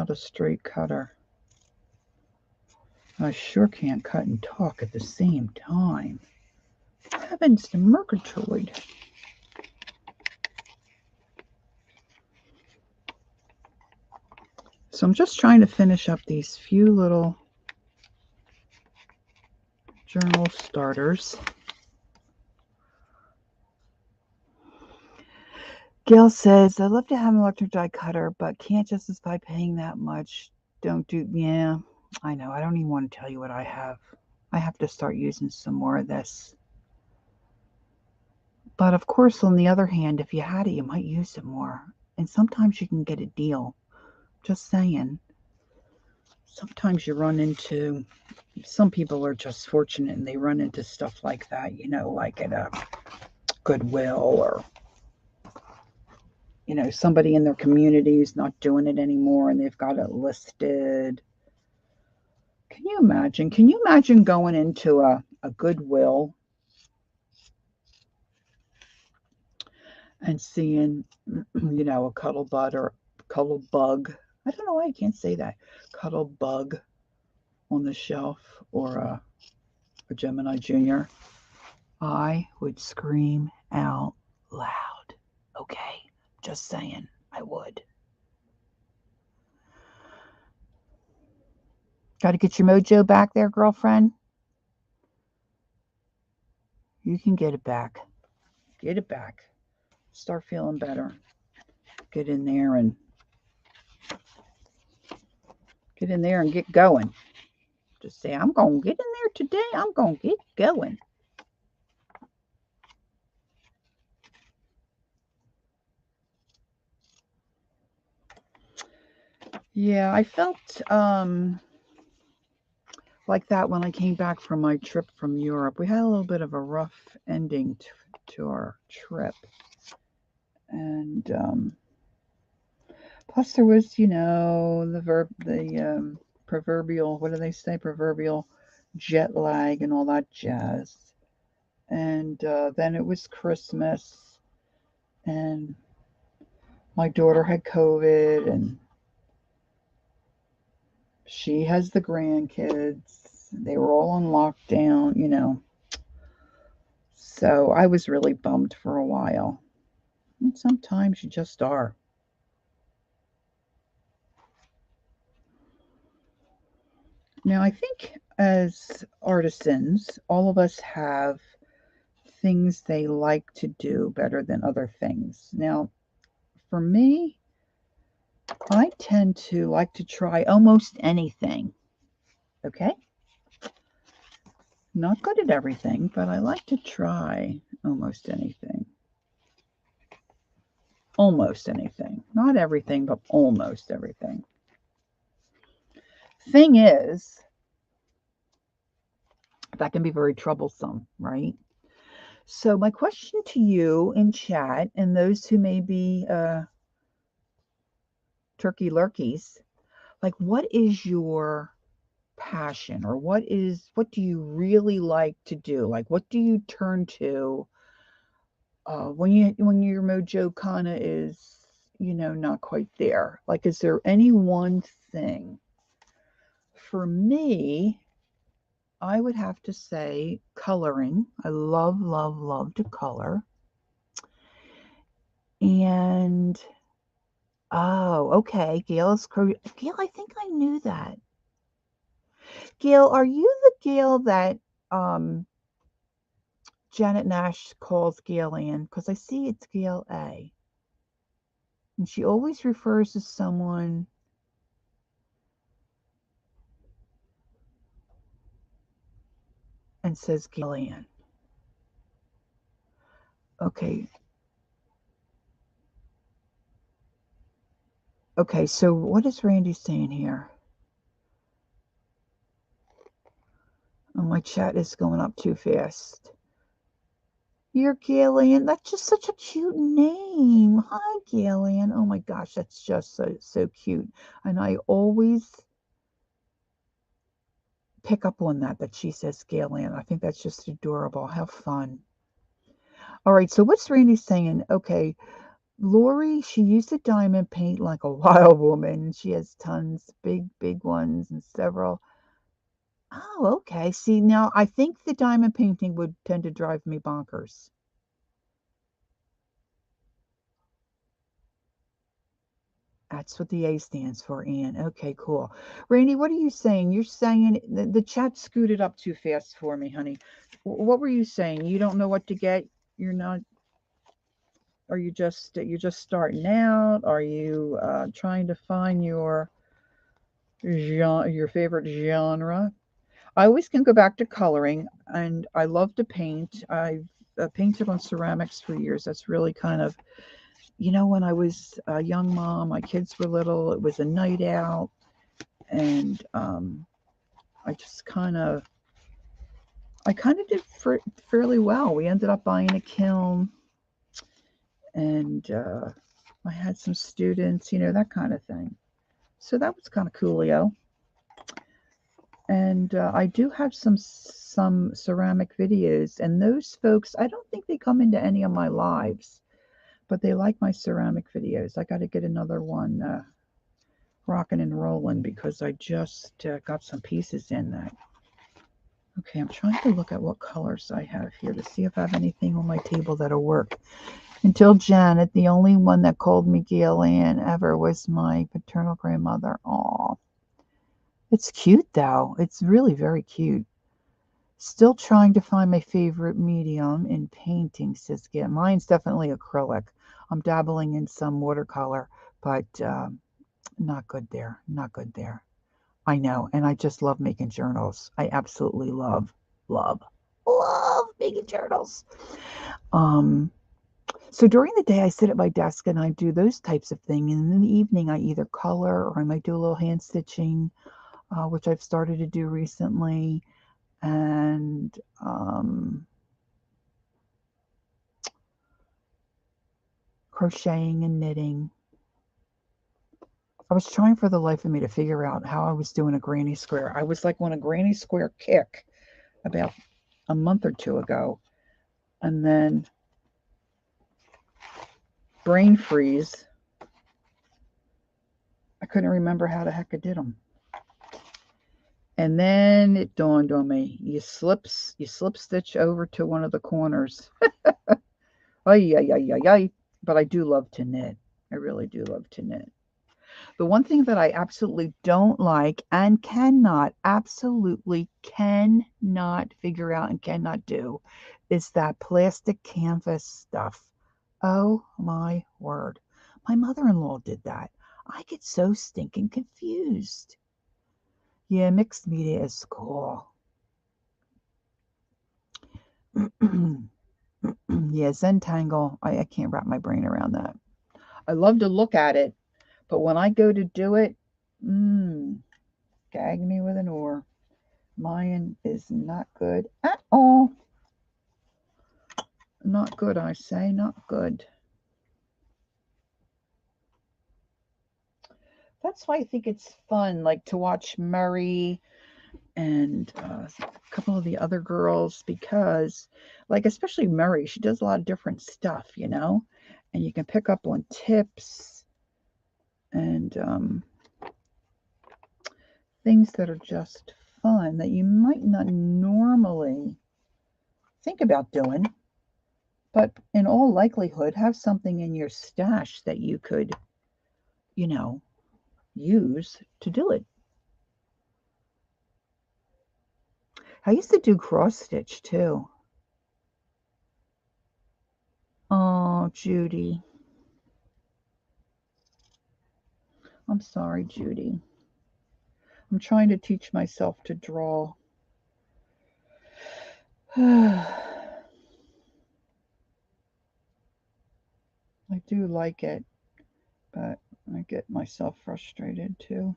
a straight cutter. I sure can't cut and talk at the same time. Heavens to Murgatroyd. So I'm just trying to finish up these few little journal starters. Gail says, I'd love to have an electric die cutter, but can't justify paying that much. Yeah, I know. I don't even want to tell you what I have. I have to start using some more of this. But of course, on the other hand, if you had it, you might use it more. And sometimes you can get a deal. Just saying. Sometimes you run into, some people are just fortunate and they run into stuff like that, you know, like at a Goodwill or, you know, somebody in their community is not doing it anymore and they've got it listed. Can you imagine? Can you imagine going into a Goodwill and seeing, you know, a cuddle bud or cuddle bug? I don't know why I can't say that. Cuddle bug on the shelf or a Gemini Junior. I would scream out loud. Okay, just saying, I would. Got to get your mojo back there, girlfriend. You can get it back. Get it back. Start feeling better. Get in there and get going. Just say, I'm going to get in there today. I'm going to get going. Yeah, I felt like that when I came back from my trip from Europe. We had a little bit of a rough ending to our trip. And plus there was, you know, the proverbial, what do they say? Proverbial jet lag and all that jazz. And then it was Christmas, and my daughter had COVID, and she has the grandkids. They were all on lockdown, you know. So I was really bummed for a while. And sometimes you just are. Now, I think as artisans, all of us have things they like to do better than other things. Now, for me, I tend to like to try almost anything. Okay? Not good at everything, but I like to try almost anything. Almost anything. Not everything, but almost everything. Thing is, that can be very troublesome, right? So my question to you in chat, and those who may be turkey lurkies, like, what is your passion, or what do you really like to do? Like, what do you turn to when your mojo kind of is, you know, not quite there? Like, is there any one thing? For me, I would have to say coloring. I love, love, love to color. And oh, okay, Gail, I think I knew that. Gail, are you the Gail that Janet Nash calls Gail Ann? Because I see it's Gail A. And she always refers to someone. And says Gail Ann. Okay. Okay, so what is Randy saying here? Oh, my chat is going up too fast. You're Gail Ann. That's just such a cute name. Hi, Gail Ann. Oh my gosh, that's just so cute. And I always pick up on that she says Gail Ann. I think that's just adorable. How fun. All right, so what's Randy saying? Okay, Lori, she used to diamond paint like a wild woman. She has tons, big ones, and several. Oh, okay. See, now I think the diamond painting would tend to drive me bonkers. That's what the A stands for, Ann. Okay, cool. Randy, what are you saying? You're saying the chat scooted up too fast for me, honey. What were you saying? You don't know what to get? You're not. Are you just you're just starting out? Are you trying to find your genre, your favorite genre? I always can go back to coloring, and I love to paint. I've painted on ceramics for years. That's really kind of, you know, when I was a young mom, my kids were little, it was a night out, and I just I kind of did fairly well. We ended up buying a kiln, and I had some students, you know, that kind of thing. So that was kind of coolio. And I do have some ceramic videos, and those folks, I don't think they come into any of my lives, but they like my ceramic videos. I got to get another one rocking and rolling, because I just got some pieces in that. Okay, I'm trying to look at what colors I have here to see if I have anything on my table that'll work. Until Janet, the only one that called me Gail Ann ever was my paternal grandmother. Aw. It's cute, though. It's really very cute. Still trying to find my favorite medium in painting, says Gail. Mine's definitely acrylic. I'm dabbling in some watercolor, but not good there. Not good there. I know, and I just love making journals. I absolutely love making journals. So during the day, I sit at my desk and I do those types of things. And in the evening, I either color, or I might do a little hand stitching, which I've started to do recently, and crocheting and knitting. I was trying for the life of me to figure out how I was doing a granny square. I was like on a granny square kick about a month or two ago. And then brain freeze. I couldn't remember how the heck I did them. And then it dawned on me. You slip stitch over to one of the corners. Ay, ay, ay, ay, ay. But I do love to knit. I really do love to knit. The one thing that I absolutely don't like and absolutely cannot figure out and cannot do is that plastic canvas stuff. Oh my word. My mother-in-law did that. I get so stinking confused. Yeah, mixed media is cool. Yeah, Zentangle. I can't wrap my brain around that. I love to look at it, but when I go to do it, gag me with an oar. Mine is not good at all. Not good, I say, not good. That's why I think it's fun, like to watch Murray and a couple of the other girls, because, like, especially Murray, she does a lot of different stuff, you know, and you can pick up on tips and things that are just fun that you might not normally think about doing, but in all likelihood have something in your stash that you could, you know, use to do it. I used to do cross stitch too. Oh, Judy. I'm sorry, Judy. I'm trying to teach myself to draw. I do like it, but I get myself frustrated too.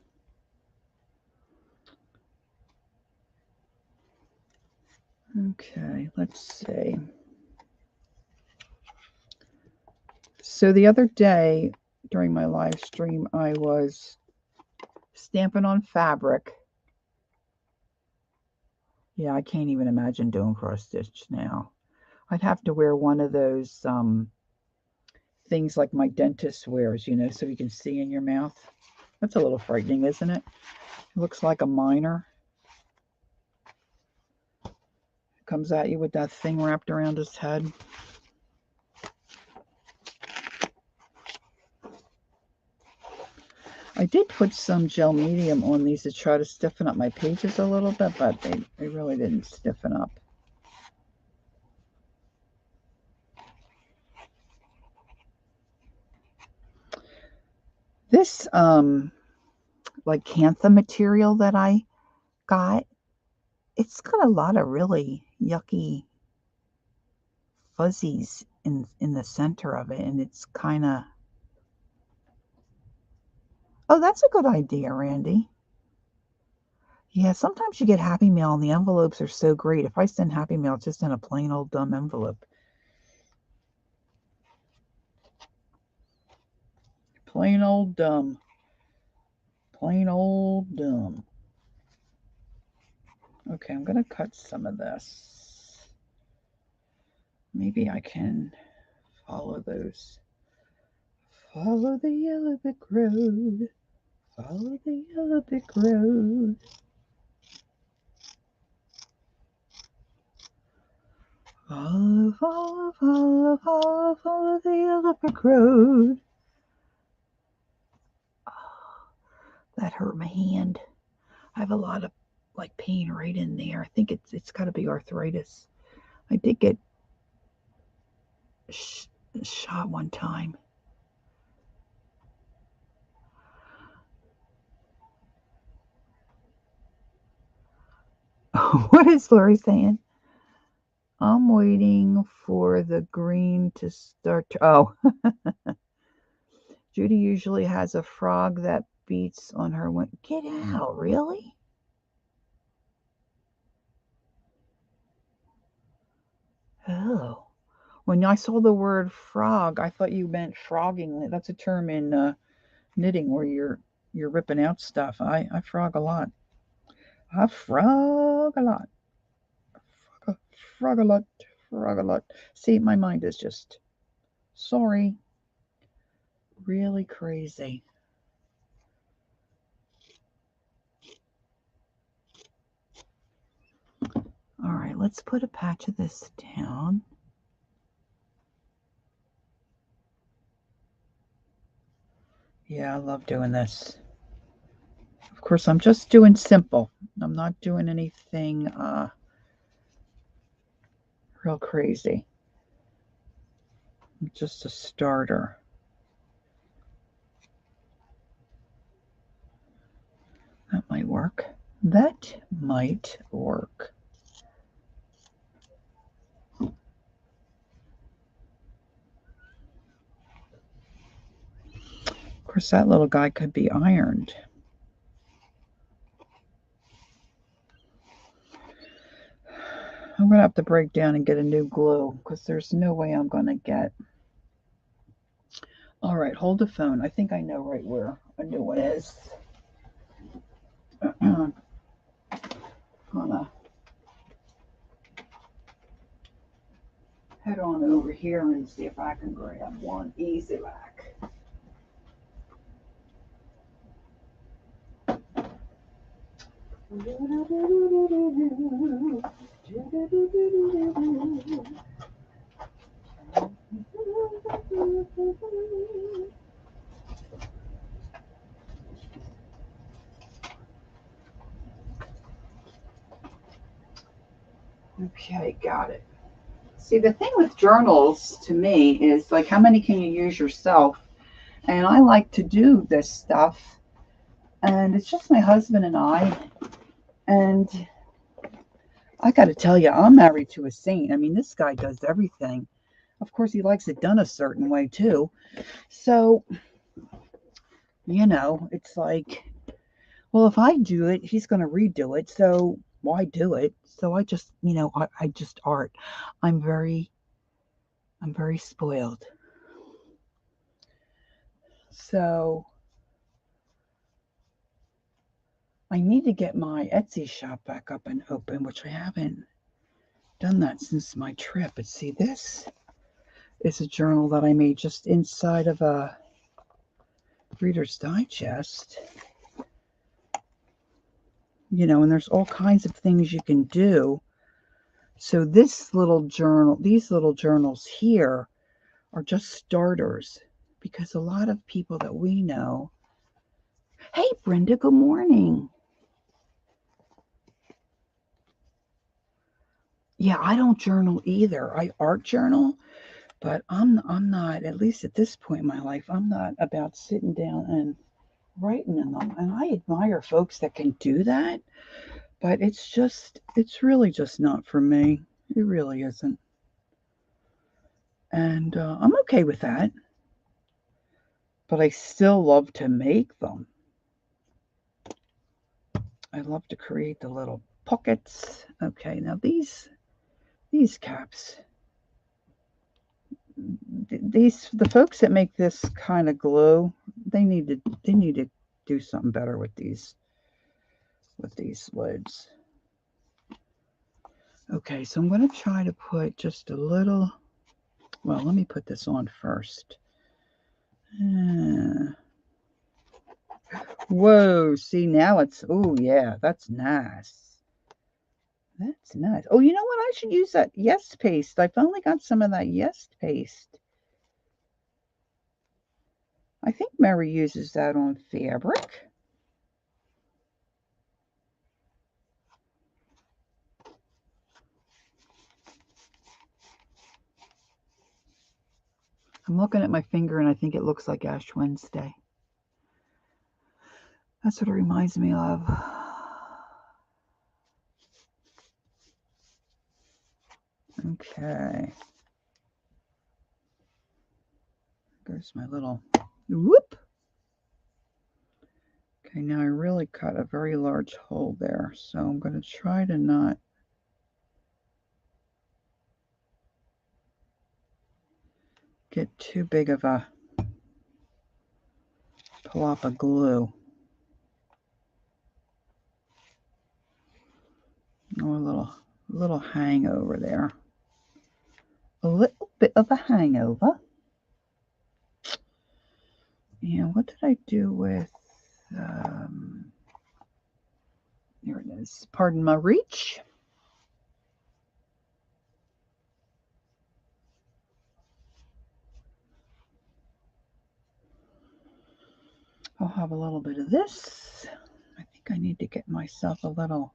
Okay, let's see. So the other day during my live stream, I was stamping on fabric. Yeah, I can't even imagine doing cross stitch now. I'd have to wear one of those things like my dentist wears, you know, so you can see in your mouth. That's a little frightening, isn't it? It looks like a miner. Comes at you with that thing wrapped around his head. I did put some gel medium on these to try to stiffen up my pages a little bit, but they really didn't stiffen up. This like cantha material that I got, it's got a lot of really yucky fuzzies in the center of it, and it's kind of... Oh, that's a good idea, Randy. Yeah, sometimes you get Happy Mail and the envelopes are so great. If I send Happy Mail, it's just in a plain old dumb envelope. Plain old dumb. Plain old dumb. Okay, I'm going to cut some of this. Maybe I can follow those. Follow the yellow brick road. Follow the yellow brick road. Follow, follow, follow, follow, follow the yellow brick road. Oh, that hurt my hand. I have a lot of like pain right in there. I think it's got to be arthritis. I did get shot one time. What is Lori saying? I'm waiting for the green to start. Oh, Judy usually has a frog that beats on her. Get out, really? Oh. When I saw the word frog, I thought you meant frogging. That's a term in knitting where you're you're ripping out stuff. I frog a lot. I frog a lot. Frog a lot. Frog a lot. See, my mind is just, sorry, really crazy. All right, let's put a patch of this down. Yeah, I love doing this. Of course, I'm just doing simple. I'm not doing anything real crazy. Just a starter. That might work. That might work. Of course, that little guy could be ironed. I'm going to have to break down and get a new glue because there's no way I'm going to get. All right, hold the phone. I think I know right where a new one is. Gonna head on over here and see if I can grab one easy back. Okay, got it. See, the thing with journals to me is like, how many can you use yourself? And I like to do this stuff, and it's just my husband and I. And I got to tell you, I'm married to a saint. I mean, this guy does everything. Of course, he likes it done a certain way too. So, it's like, well, if I do it, he's going to redo it. So why do it? So I just, I just art. I'm very spoiled. So I need to get my Etsy shop back up and open, which I haven't done that since my trip. But see, this is a journal that I made just inside of a Reader's Digest. And there's all kinds of things you can do. So this little journal, these little journals here are just starters because a lot of people that we know. Hey, Brenda, good morning. Yeah, I don't journal either. I art journal, but I'm not, at least at this point in my life, I'm not about sitting down and writing in them. And I admire folks that can do that, but it's really just not for me. It really isn't. And I'm okay with that, but I still love to make them. I love to create the little pockets. Okay, now these caps, the folks that make this kind of glue, they need to do something better with these lids. Okay, so I'm going to try to put just a little. Well, let me put this on first. Whoa, see, now it's, oh yeah, that's nice. That's nice. Oh, you know what? I should use that Yes paste. I finally got some of that Yes paste. I think Mary uses that on fabric. I'm looking at my finger and I think it looks like Ash Wednesday. That's what it reminds me of. Okay. There's my little whoop. Okay, now I really cut a very large hole there, so I'm going to try to not get too big of a plop of glue. Oh, a little hangover there. A little bit of a hangover. And what did I do with, here it is. Pardon my reach. I'll have a little bit of this. I think I need to get myself a little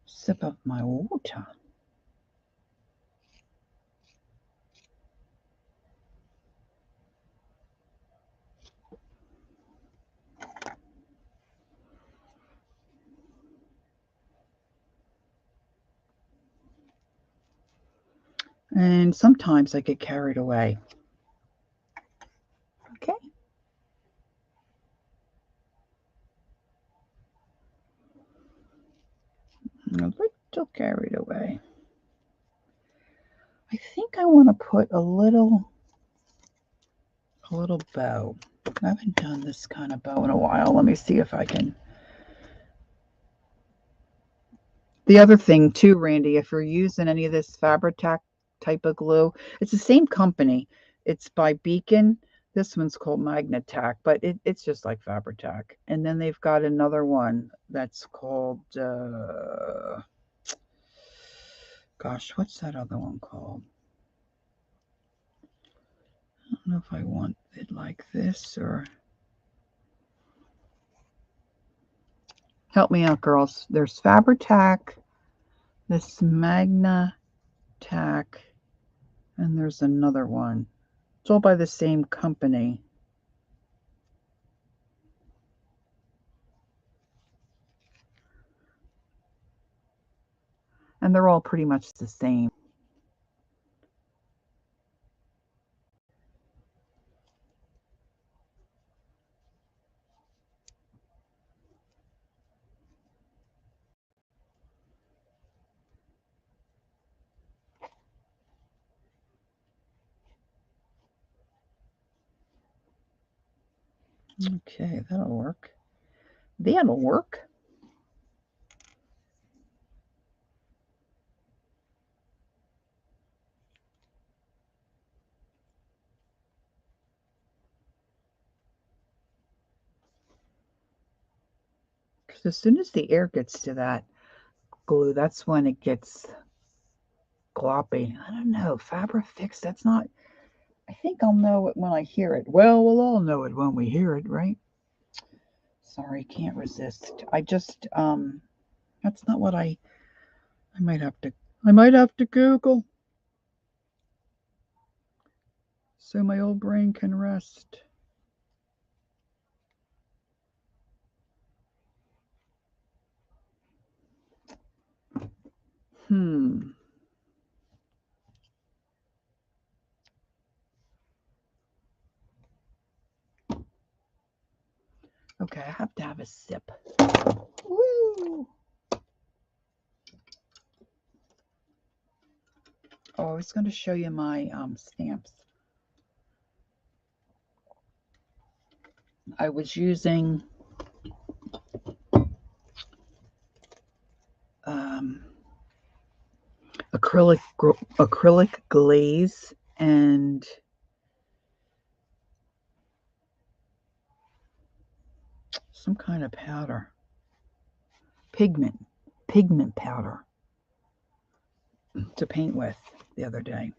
sip of my water. And sometimes I get carried away. Okay. A little carried away. I think I want to put a little bow. I haven't done this kind of bow in a while. Let me see if I can. The other thing too, Randy, if you're using any of this Fabri-Tac type of glue, it's the same company. It's by Beacon. This one's called Magnatac, but it's just like Fabri-Tac. And then they've got another one that's called, gosh, what's that other one called? I don't know if I want it like this or... Help me out, girls. There's Fabri-Tac, this Magnatac, and there's another one. It's all by the same company. And they're all pretty much the same. Okay, that'll work. That'll work. Because as soon as the air gets to that glue, that's when it gets gloppy. I don't know. Fabri-Fix, that's not... I think I'll know it when I hear it. Well, we'll all know it when we hear it, right? Sorry, can't resist. I just, that's not what I might have to Google so my old brain can rest. Okay, I have to have a sip. Woo! Oh, I was going to show you my stamps. I was using acrylic glaze and some kind of powder, pigment powder to paint with the other day.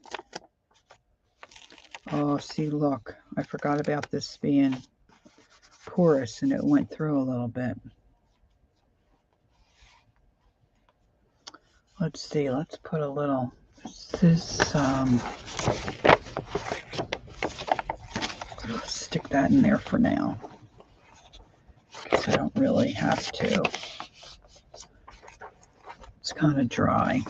Oh, see, look, I forgot about this being porous and it went through a little bit. Let's see, let's put a little, let's stick that in there for now. Because I don't really have to. It's kind of dry.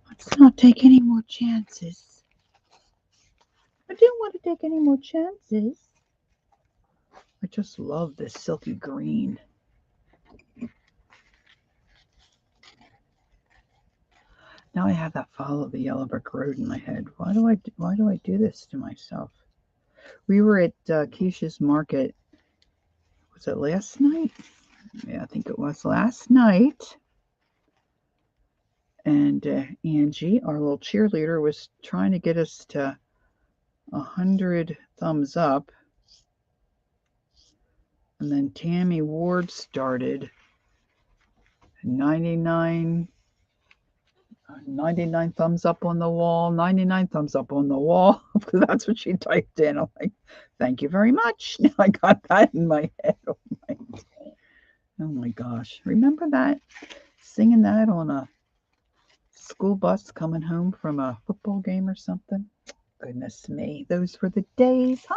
Let's not take any more chances. I didn't want to take any more chances. I just love this silky green. Now I have that Follow the Yellow Brick Road in my head. Why do I do this to myself? We were at Keisha's Market. Was it last night? Yeah, I think it was last night. And Angie, our little cheerleader, was trying to get us to 100 thumbs up. And then Tammy Ward started 99 thumbs up on the wall, 99 thumbs up on the wall, because that's what she typed in. I'm like, thank you very much. Now I got that in my head. Oh my gosh. Remember that? Singing that on a school bus coming home from a football game or something? Goodness me. Those were the days, huh?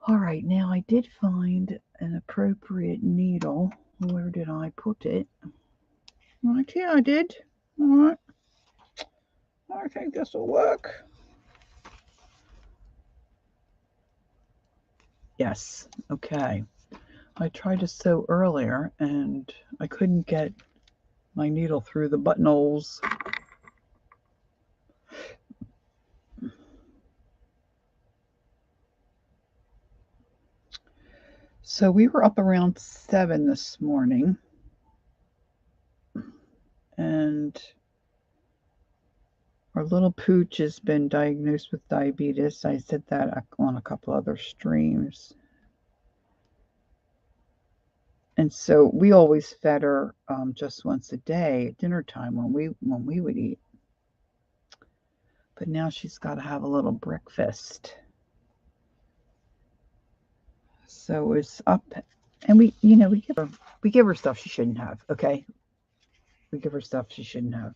All right. Now I did find an appropriate needle. Where did I put it? Right here I did. All right. I think this will work. Yes. Okay. I tried to sew earlier and I couldn't get my needle through the buttonholes. So we were up around 7 this morning, and our little pooch has been diagnosed with diabetes. I said that on a couple other streams. And so we always fed her just once a day at dinner time when we would eat. But now she's got to have a little breakfast. So it's up, and we give her stuff she shouldn't have. Okay, we give her stuff she shouldn't have.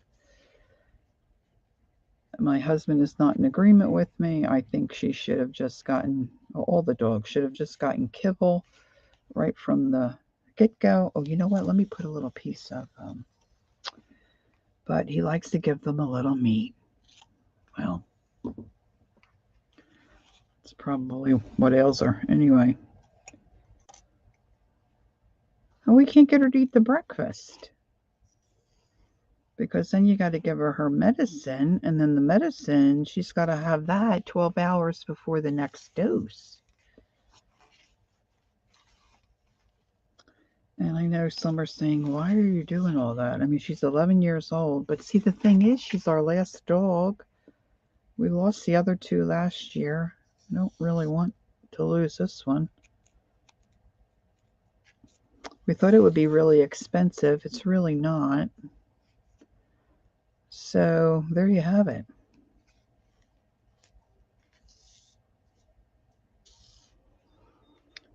My husband is not in agreement with me. I think she should have just gotten, all the dogs should have just gotten kibble right from the get-go. Oh, you know what? Let me put a little piece of, but he likes to give them a little meat. Well, it's probably what ails her. Anyway. And we can't get her to eat the breakfast, because then you got to give her medicine, and then the medicine, she's got to have that 12 hours before the next dose. And I know some are saying, why are you doing all that? I mean, she's 11 years old. But see, the thing is, she's our last dog. We lost the other 2 last year. I don't really want to lose this one. We thought it would be really expensive. It's really not. So there you have it.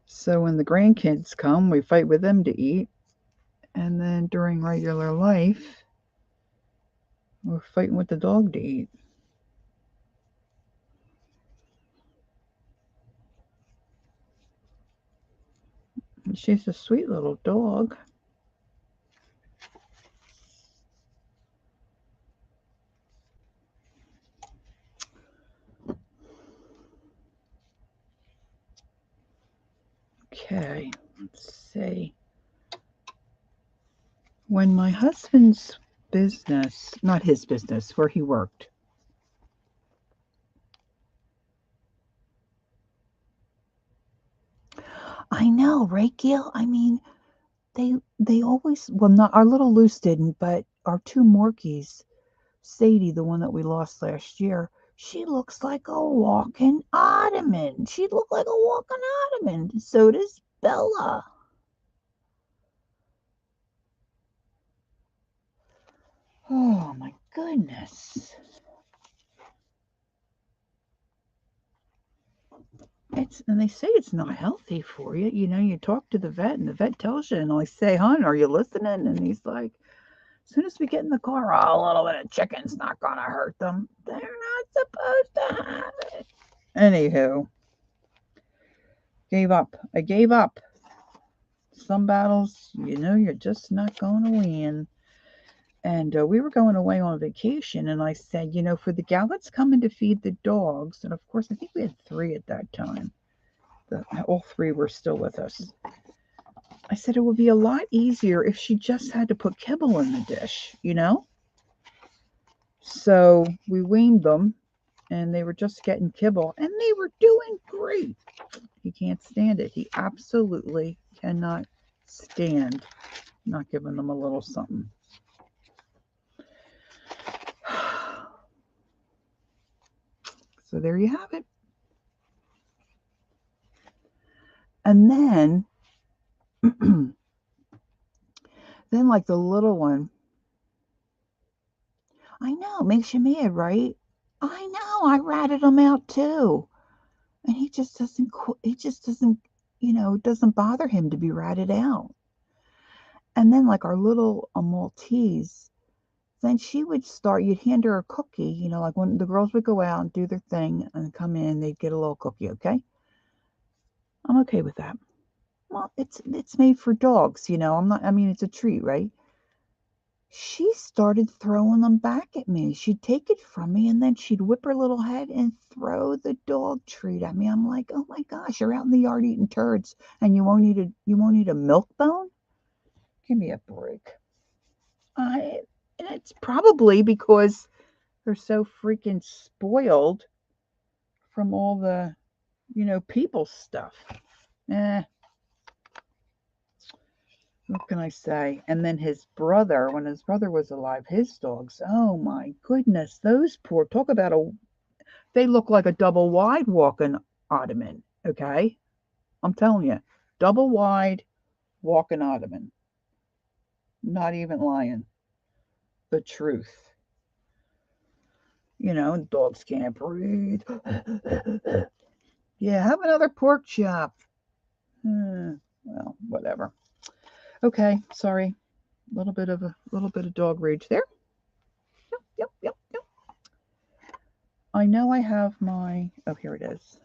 So when the grandkids come, we fight with them to eat. And then during regular life, we're fighting with the dog to eat. And she's a sweet little dog. Okay, let's see. When my husband's business, not his business, where he worked, I know, right, Gail? I mean, they always, well, not our little Luce didn't, but our 2 Morkies, Sadie, the one that we lost last year, she looks like a walking ottoman. She looked like a walking ottoman. So does Bella. Oh my goodness. And they say it's not healthy for you. You know, you talk to the vet and the vet tells you, and I say, hon, are you listening? And he's like, as soon as we get in the car, oh, a little bit of chicken's not going to hurt them. They're not supposed to have it. Anywho, I gave up. Some battles, you know, you're just not going to win. And we were going away on vacation, and I said, you know, for the gal that's coming to feed the dogs, and of course, I think we had 3 at that time. All 3 were still with us. I said it would be a lot easier if she just had to put kibble in the dish, you know? So we weaned them, and they were just getting kibble, and they were doing great. He can't stand it. He absolutely cannot stand. Not giving them a little something. So there you have it. And then, then like the little one, I know, makes you mad, right? I know, I ratted him out too. And he just doesn't, it doesn't bother him to be ratted out. And then like our little Maltese, then she would start, you'd hand her a cookie, like when the girls would go out and do their thing and come in, they'd get a little cookie, okay? I'm okay with that. Well, it's made for dogs, it's a treat, right? She started throwing them back at me. She'd take it from me and then she'd whip her little head and throw the dog treat at me. I'm like, oh my gosh, you're out in the yard eating turds and you won't eat a milk bone? Give me a break. And it's probably because they're so freaking spoiled from all the, people stuff. What can I say? And then his brother, when his brother was alive, his dogs, oh my goodness, those poor, talk about they look like a double wide walking ottoman, okay? I'm telling you, double wide walking ottoman. Not even lying. The truth. Dogs can't breathe. Yeah, have another pork chop. Well, whatever. Okay, sorry. A little bit of dog rage there. Yep. I know I have my, oh, here it is.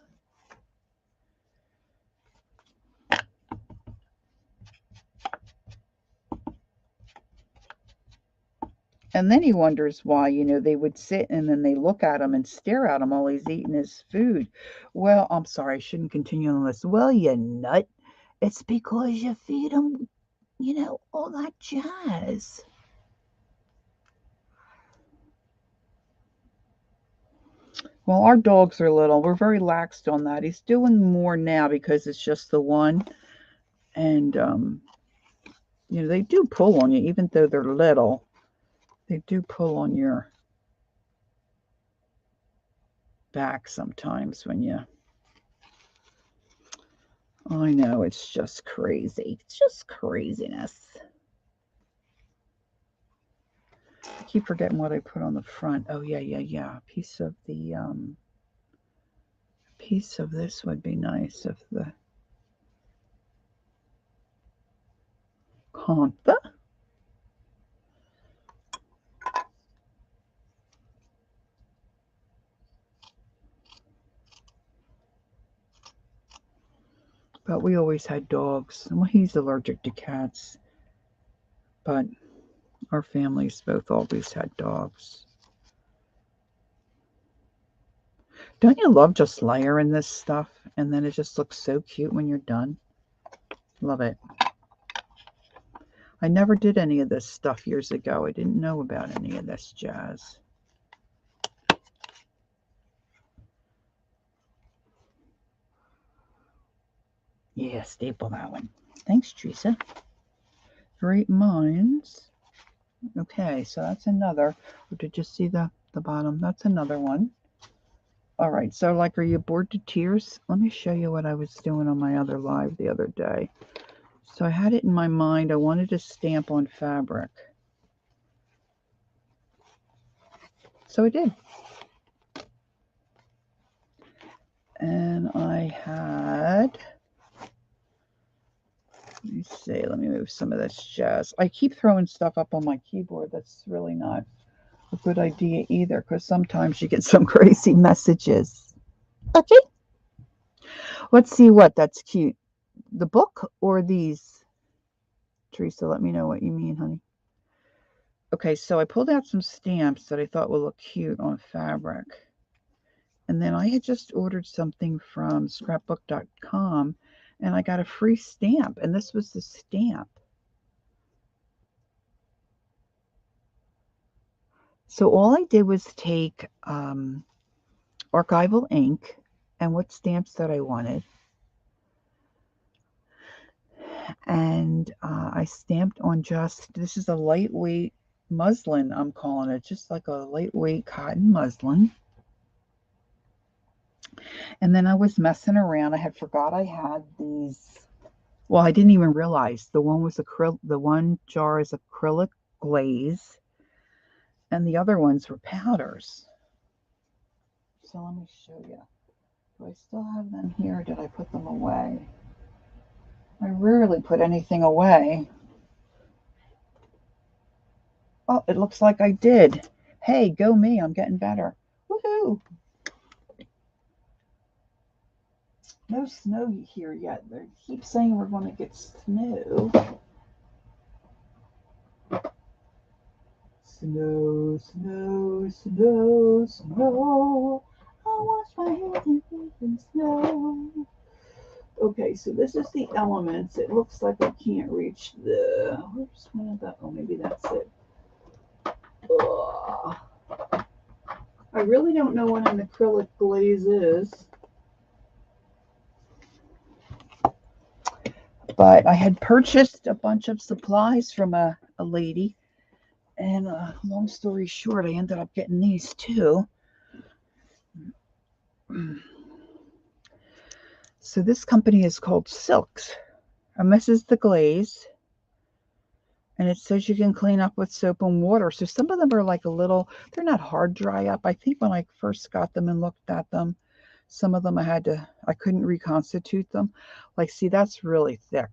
And then he wonders why, they would sit and then they look at him and stare at him while he's eating his food. Well, I'm sorry, I shouldn't continue on this. Well, you nut. It's because you feed them, all that jazz. Well, our dogs are little. We're very laxed on that. He's doing more now because it's just the one. And, they do pull on you, even though they're little. They do pull on your back sometimes when you... I know, it's just crazy. It's just craziness. I keep forgetting what I put on the front. Oh, yeah. A piece of this would be nice of the Conta. But we always had dogs. Well, he's allergic to cats. But our families both always had dogs. Don't you love just layering this stuff? And then it just looks so cute when you're done. Love it. I never did any of this stuff years ago. I didn't know about any of this jazz. Yeah, staple that one. Thanks, Teresa. Great minds. Okay, so that's another. Did you see the bottom? That's another one. All right, so like, are you bored to tears? Let me show you what I was doing on my other live the other day. So I had it in my mind. I wanted to stamp on fabric. So I did. And I had... Let me see. Let me move some of this jazz. I keep throwing stuff up on my keyboard. That's really not a good idea either, because sometimes you get some crazy messages. Okay. Let's see what that's cute. The book or these? Teresa, let me know what you mean, honey. Okay, so I pulled out some stamps that I thought would look cute on fabric. And then I had just ordered something from scrapbook.com and I got a free stamp, and this was the stamp. So all I did was take archival ink and what stamps that I wanted. And I stamped on just, this is a lightweight muslin, I'm calling it, just like a lightweight cotton muslin. And then I was messing around. I had forgot I had these. Well, I didn't even realize the one was the one jar is acrylic glaze, and the other ones were powders. So let me show you. Do I still have them here, or did I put them away? I rarely put anything away. Oh, it looks like I did. Hey, go me. I'm getting better. Woohoo! No snow here yet. They keep saying we're going to get snow. Snow, snow, snow, snow. I wash my hands in snow. Okay, so this is the elements. It looks like I can't reach the. Where's one of the? Oh, maybe that's it. Ugh. I really don't know what an acrylic glaze is. But I had purchased a bunch of supplies from a lady. And long story short, I ended up getting these too. So this company is called Silks. And this is the glaze. And it says you can clean up with soap and water. So some of them are like a little, they're not hard dry up. I think when I first got them and looked at them, some of them I couldn't reconstitute them. Like, see, that's really thick.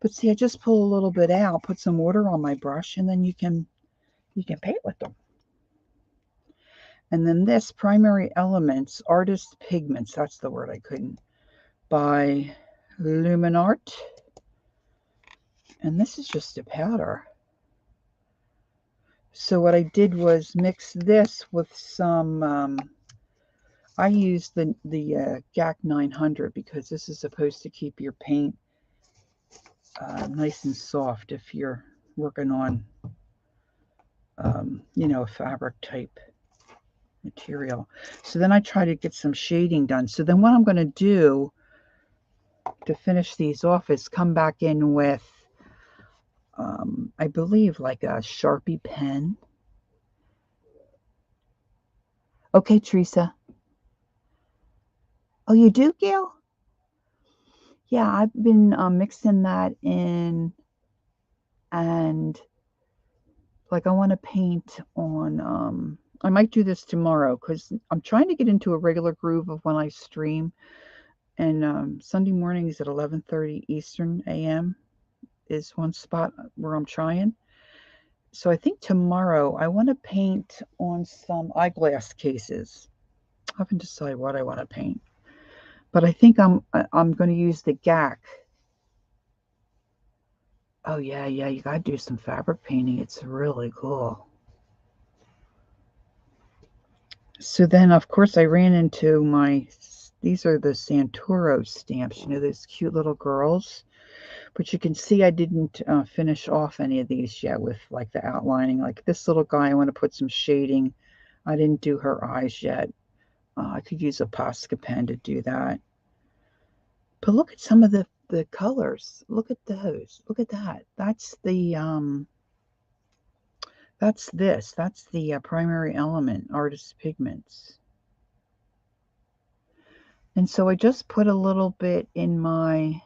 But see, I just pull a little bit out, put some water on my brush, and then you can paint with them. And then this Primary Elements Artist Pigments, that's the word I couldn't, by Luminart. And this is just a powder. So what I did was mix this with some, I used the GAC 900 because this is supposed to keep your paint nice and soft if you're working on, fabric type material. So then I try to get some shading done. So then what I'm going to do to finish these off is come back in with, I believe, like a Sharpie pen. Okay, Teresa. Oh, you do, Gail? Yeah, I've been mixing that in, and like I want to paint on, I might do this tomorrow because I'm trying to get into a regular groove of when I stream. And Sunday mornings at 11:30 Eastern AM is one spot where I'm trying. So I think tomorrow I want to paint on some eyeglass cases. I haven't decided what I want to paint, but I think I'm going to use the GAC. Oh yeah, you got to do some fabric painting. It's really cool. So then, of course, I ran into these are the Santoro stamps, those cute little girls. But you can see I didn't finish off any of these yet with like the outlining. Like this little guy, I want to put some shading. I didn't do her eyes yet. I could use a Posca pen to do that. But look at some of the colors. Look at those. Look at that. That's the That's the Primary Element Artist Pigments. And so I just put a little bit in my,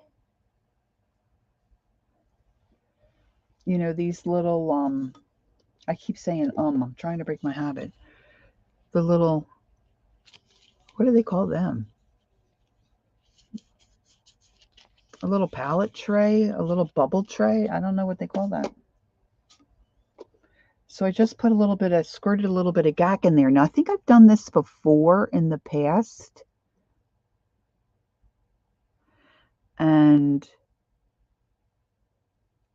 these little, I keep saying, I'm trying to break my habit. The little, what do they call them? A little palette tray, a little bubble tray. I don't know what they call that. So I just put squirted a little bit of GAC in there. Now I think I've done this before in the past. And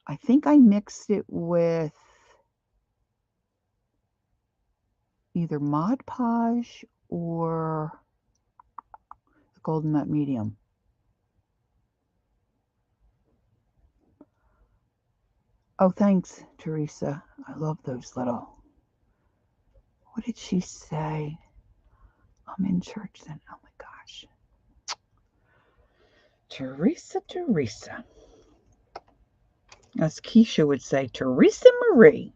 I think I mixed it with either Mod Podge or the Golden Nut Medium. Oh, thanks, Teresa. I love those little. What did she say? I'm in church then. Oh my gosh. Teresa. as Keisha would say, Teresa Marie.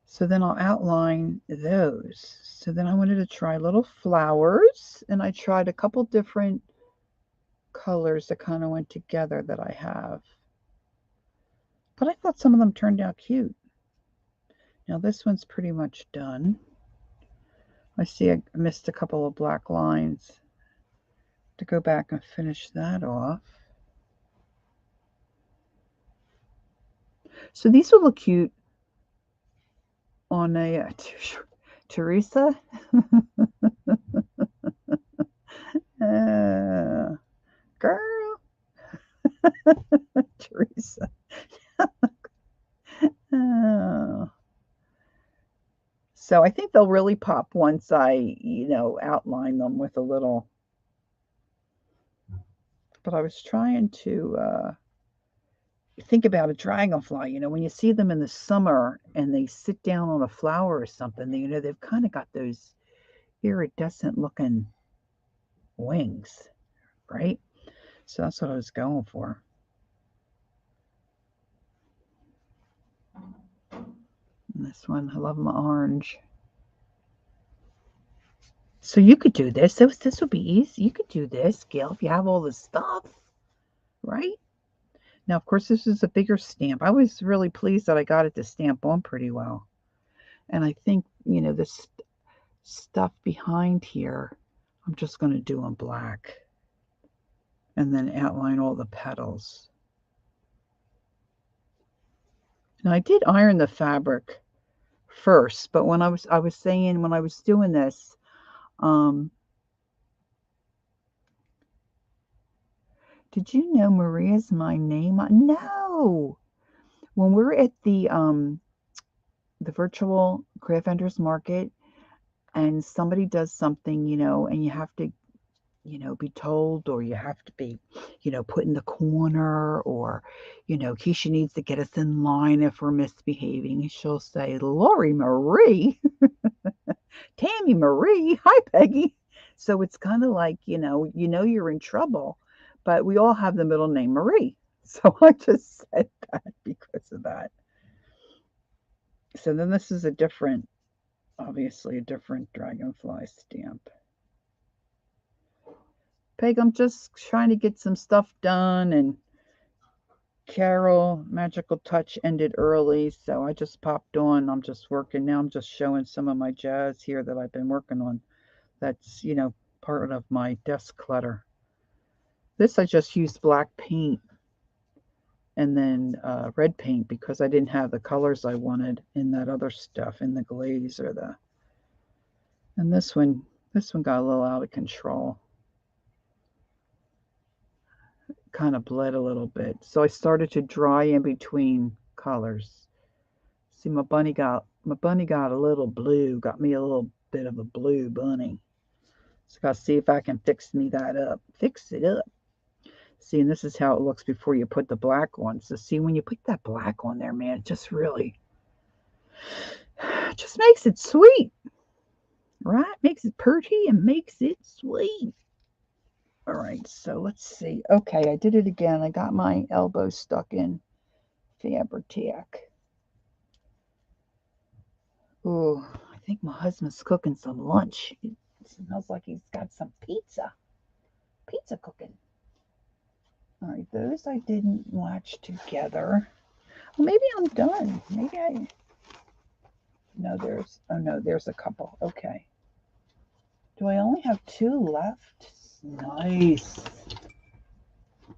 So then I'll outline those. So then I wanted to try little flowers, and I tried a couple different colors that kind of went together that I have. But I thought some of them turned out cute. Now this one's pretty much done. I see I missed a couple of black lines to go back and finish that off. So these will look cute on a Teresa. Girl. Teresa. So I think they'll really pop once I, outline them with a little. But I was trying to think about a dragonfly. When you see them in the summer and they sit down on a flower or something, they've kind of got those iridescent looking wings, right? So that's what I was going for. And this one, I love my orange. So you could do this. This would be easy. You could do this, Gail, if you have all this stuff, right? Now, of course, this is a bigger stamp. I was really pleased that I got it to stamp on pretty well. And I think, this stuff behind here, I'm just going to do in black. And then outline all the petals. Now, I did iron the fabric first, but when I was saying when I was doing this, did you know Maria's my name? No. When we're at the virtual craft vendors market and somebody does something, and you have to, be told, or you have to be, put in the corner, or, Keisha needs to get us in line if we're misbehaving. She'll say, Lori Marie, Tammy Marie, hi Peggy. So it's kind of like, you're in trouble, but we all have the middle name Marie. So I just said that because of that. So then this is obviously a different dragonfly stamp. Peg, I'm just trying to get some stuff done, and Carol, Magical Touch ended early, so I just popped on. I'm just working now. I'm just showing some of my jazz here that I've been working on. That's, part of my desk clutter. This I just used black paint and then red paint because I didn't have the colors I wanted in that other stuff, in the glaze or the. And this one got a little out of control. Kind of bled a little bit. So I started to dry in between colors. See, my bunny got a little blue, got me a little bit of a blue bunny. So I gotta see if I can fix it up. See, and this is how it looks before you put the black on. So see, when you put that black on there, man, it just makes it sweet, right? Makes it pretty and makes it sweet. All right, so let's see. Okay, I did it again. I got my elbow stuck in Fabri-Tac. Ooh, I think my husband's cooking some lunch. It smells like he's got some pizza cooking. All right, those I didn't latch together. Well, maybe I'm done. No, there's a couple. Okay. Do I only have 2 left? Nice.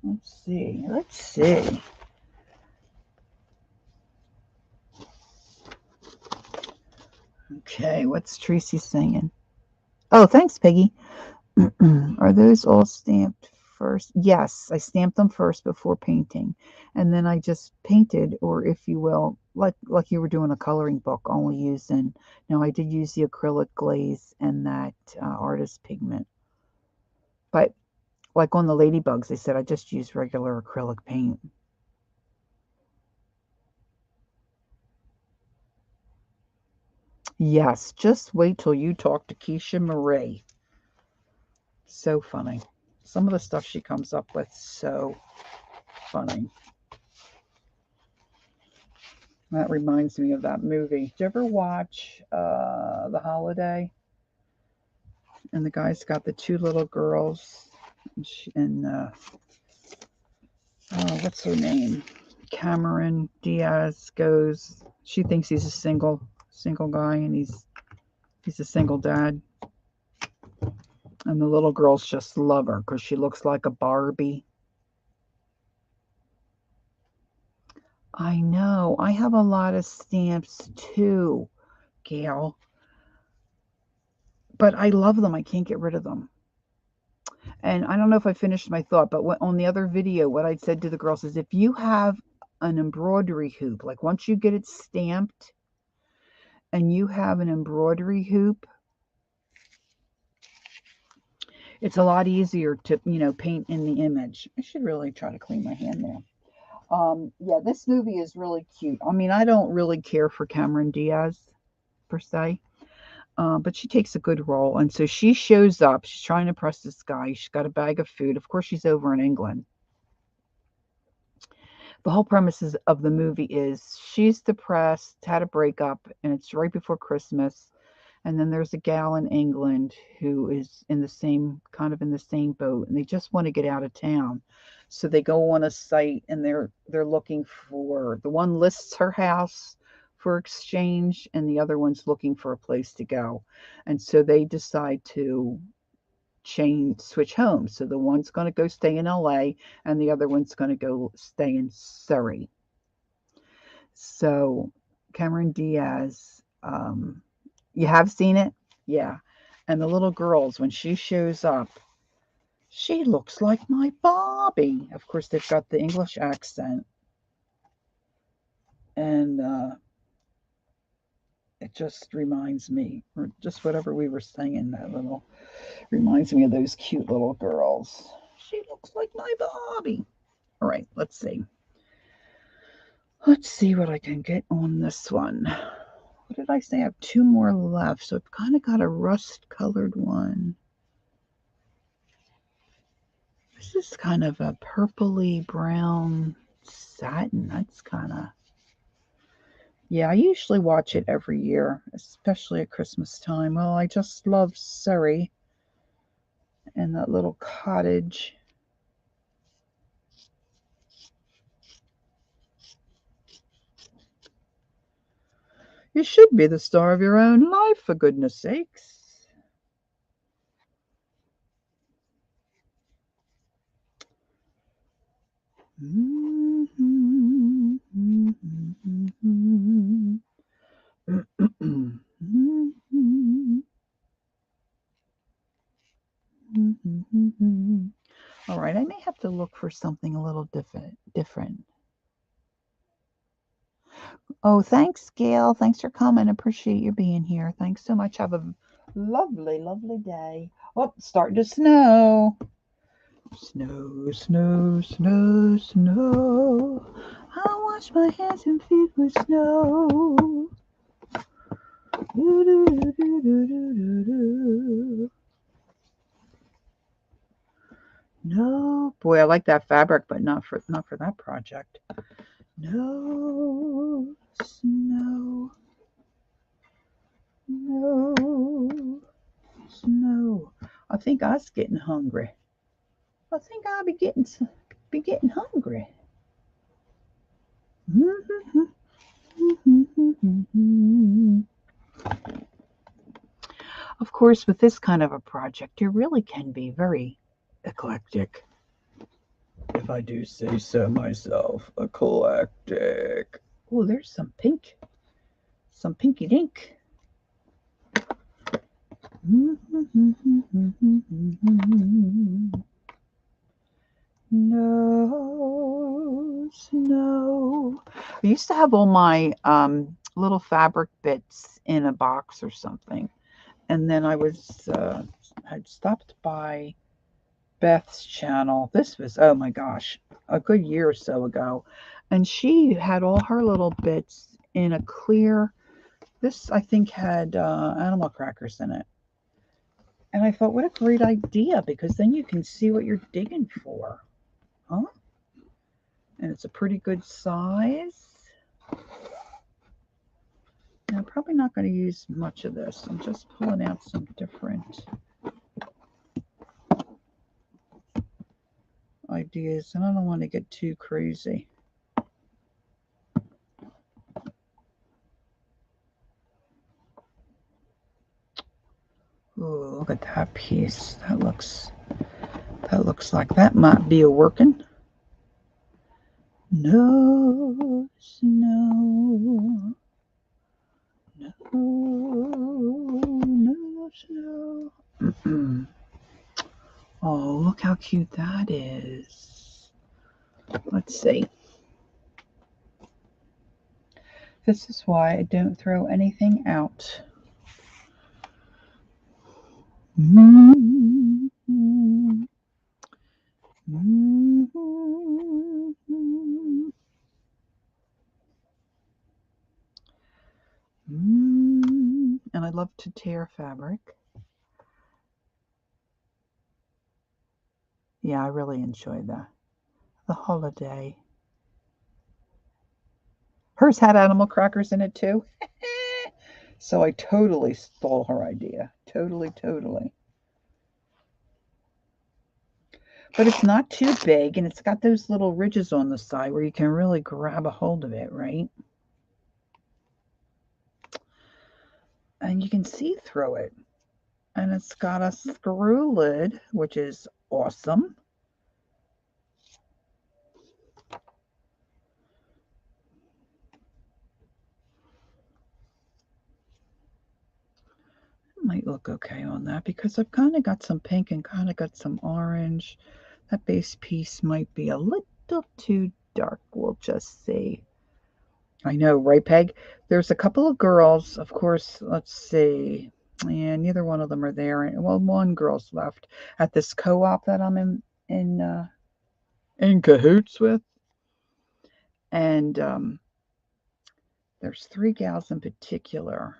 Let's see. Okay, what's Tracy saying? Oh, thanks, Peggy. Are those all stamped first? Yes, I stamped them first before painting. And then I just painted, or if you will, like you were doing a coloring book, only using. Now, I did use the acrylic glaze and that artist pigment. But like on the ladybugs, they said I just used regular acrylic paint. Yes, just wait till you talk to Keisha Marie. So funny. Some of the stuff she comes up with, so funny. That reminds me of that movie. Did you ever watch The Holiday? And the guy's got the two little girls, and oh, what's her name? Cameron Diaz goes. She thinks he's a single guy, and he's a single dad. And the little girls just love her because she looks like a Barbie. I know. I have a lot of stamps too, Gail. But I love them. I can't get rid of them. And I don't know if I finished my thought, but on the other video, what I said to the girls is if you have an embroidery hoop, like once you get it stamped and you have an embroidery hoop, it's a lot easier to, paint in the image. I should really try to clean my hand there. Yeah, this movie is really cute. I mean, I don't really care for Cameron Diaz per se, but she takes a good role. And so she shows up. She's trying to impress this guy. She's got a bag of food. Of course, she's over in England. The whole premise of the movie is she's depressed, had a breakup, and it's right before Christmas. And then there's a gal in England who is in the same boat, and they just want to get out of town. So they go on a site, and they're looking for, the one lists her house for exchange, and the other one's looking for a place to go. And so they decide to switch homes. So the one's going to go stay in LA, and the other one's going to go stay in Surrey. So Cameron Diaz, you have seen it? Yeah. And the little girls, when she shows up, she looks like my Barbie. Of course, they've got the English accent. And it just reminds me, or just whatever we were saying, reminds me of those cute little girls. She looks like my Barbie. All right, let's see. Let's see what I can get on this one. What did I say? I have two more left, so I've kind of got a rust-colored one. This is kind of a purpley brown satin. That's kind of... Yeah, I usually watch it every year, especially at Christmas time. Well, I just love Surrey and that little cottage. You should be the star of your own life, for goodness sakes. All right, I may have to look for something a little different. Oh, thanks, Gail. Thanks for coming. Appreciate you being here. Thanks so much. Have a lovely, lovely day. Oh, starting to snow. Snow, snow, snow, snow. I wash my hands and feet with snow. Do, do, do, do, do, do, do. No, boy, I like that fabric, but not for that project. No snow, no snow. I think I was getting hungry. I think I'll be getting hungry. Of course, with this kind of a project, you really can be very eclectic. If I do say so myself, eclectic. Oh, there's some pink. Some pinky dink. No snow. I used to have all my little fabric bits in a box or something. And then I had stopped by Beth's channel. This was, oh my gosh, a good year or so ago. And she had all her little bits in a clear, this I think had animal crackers in it. And I thought, what a great idea, because then you can see what you're digging for. Huh? And it's a pretty good size. probably not going to use much of this. I'm just pulling out some different ideas, and I don't want to get too crazy. Ooh, look at that piece. That looks like that might be a working. No snow. No snow. Oh, look how cute that is. Let's see. This is why I don't throw anything out. And I love to tear fabric. Yeah, I really enjoy the holiday. Hers had animal crackers in it too. So I totally stole her idea. Totally. But it's not too big, and it's got those little ridges on the side where you can really grab a hold of it, right? And you can see through it. And it's got a screw lid, which is awesome. It might look okay on that because I've kind of got some pink and kind of got some orange. That base piece might be a little too dark. We'll just see. I know, right, Peg? There's a couple of girls, of course, let's see. Yeah, neither one of them are there. Well, one girl's left at this co-op that I'm in cahoots with. And there's 3 gals in particular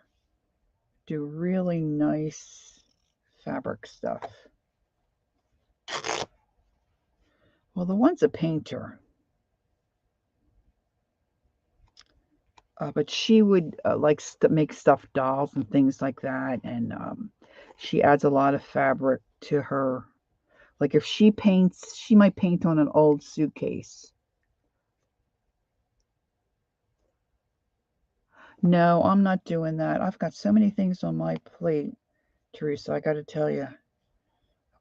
do really nice fabric stuff. Well, the one's a painter. But she would like make stuffed dolls and things like that. And she adds a lot of fabric to her. Like if she paints, she might paint on an old suitcase. No, I'm not doing that. I've got so many things on my plate, Teresa. I got to tell you, I have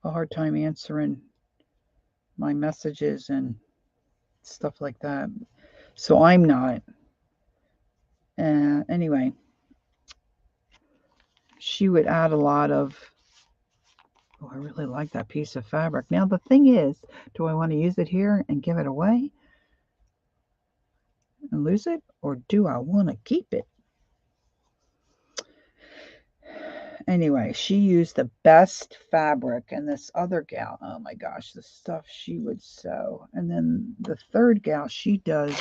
a hard time answering my messages and stuff like that. So I'm not. Anyway, she would add a lot of. Oh, I really like that piece of fabric. Now the thing is, do I want to use it here and give it away and lose it, or do I want to keep it? Anyway, she used the best fabric, and this other gal, oh my gosh, the stuff she would sew. And then the third gal, she does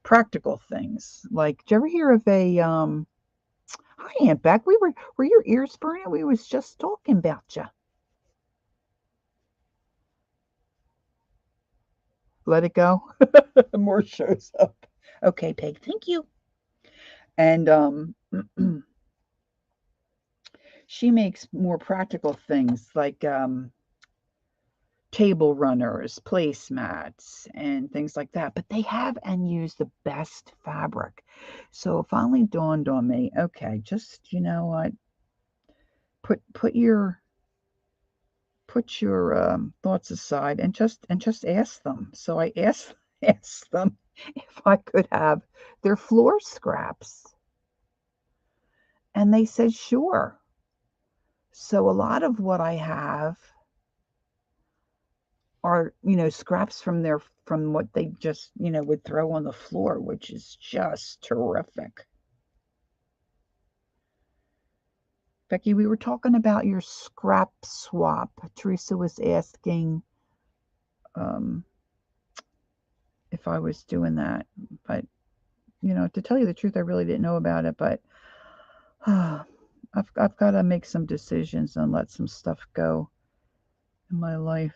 practical things. Like, did you ever hear of a hi Aunt Beck, were your ears burning? We was just talking about you. Let it go. More shows up. Okay, Peg, thank you. And she makes more practical things like table runners, placemats, and things like that. But they have and use the best fabric. So it finally dawned on me, okay, just you know what? Put your thoughts aside and just ask them. So I asked them if I could have their floor scraps. And they said sure. So a lot of what I have are, scraps from what they just, would throw on the floor, which is just terrific. Becky, we were talking about your scrap swap. Teresa was asking if I was doing that, but to tell you the truth, I really didn't know about it. But I've got to make some decisions and let some stuff go in my life.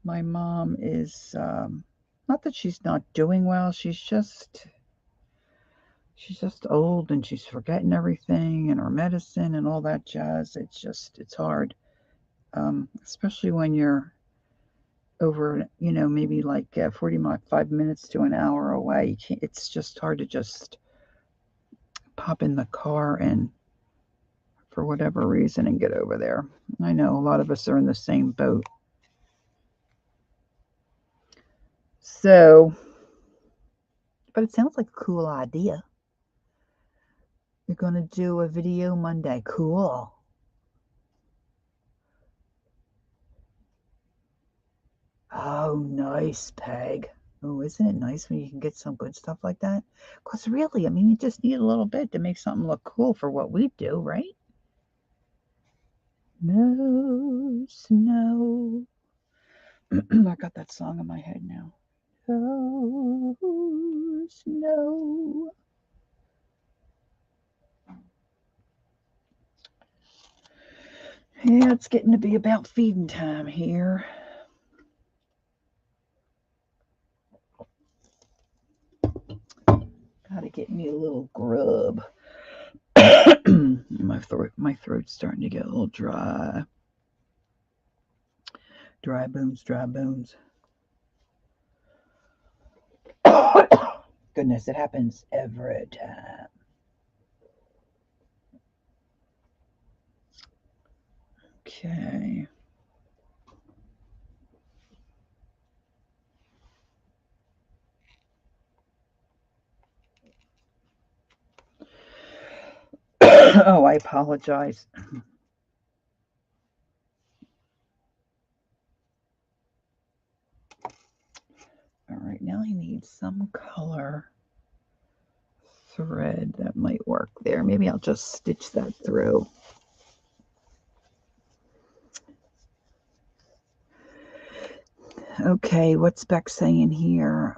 My mom is not that she's not doing well. She's she's just old and she's forgetting everything and her medicine and all that jazz. It's hard, especially when you're over, maybe like 45 minutes to an hour away. It's just hard to just pop in the car and for whatever reason and get over there. I know a lot of us are in the same boat. So, but it sounds like a cool idea. You're going to do a video Monday. Cool. Oh, nice, Peg. Oh, isn't it nice when you can get some good stuff like that? Because really, I mean, you just need a little bit to make something look cool for what we do, right? No snow. I got that song in my head now. No snow. Yeah, it's getting to be about feeding time here. Gotta get me a little grub. my throat's starting to get a little dry. Dry bones, dry bones. Goodness, it happens every time. Okay. Oh, I apologize. All right, now I need some color thread that might work there. Maybe I'll just stitch that through. Okay, what's Beck saying here?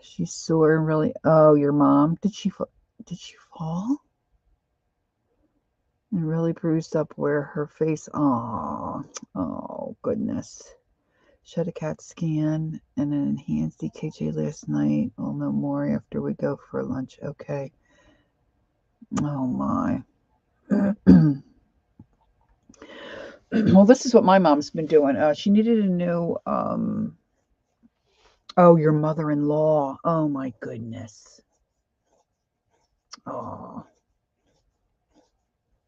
She's sore and really. Oh, your mom? Did she fall? And really bruised up where her face. Oh goodness. She had a CAT scan and an enhanced EKG last night. I'll know more after we go for lunch. Okay. Oh my. Well, this is what my mom's been doing. She needed a new. Oh, your mother-in-law. Oh my goodness. Oh.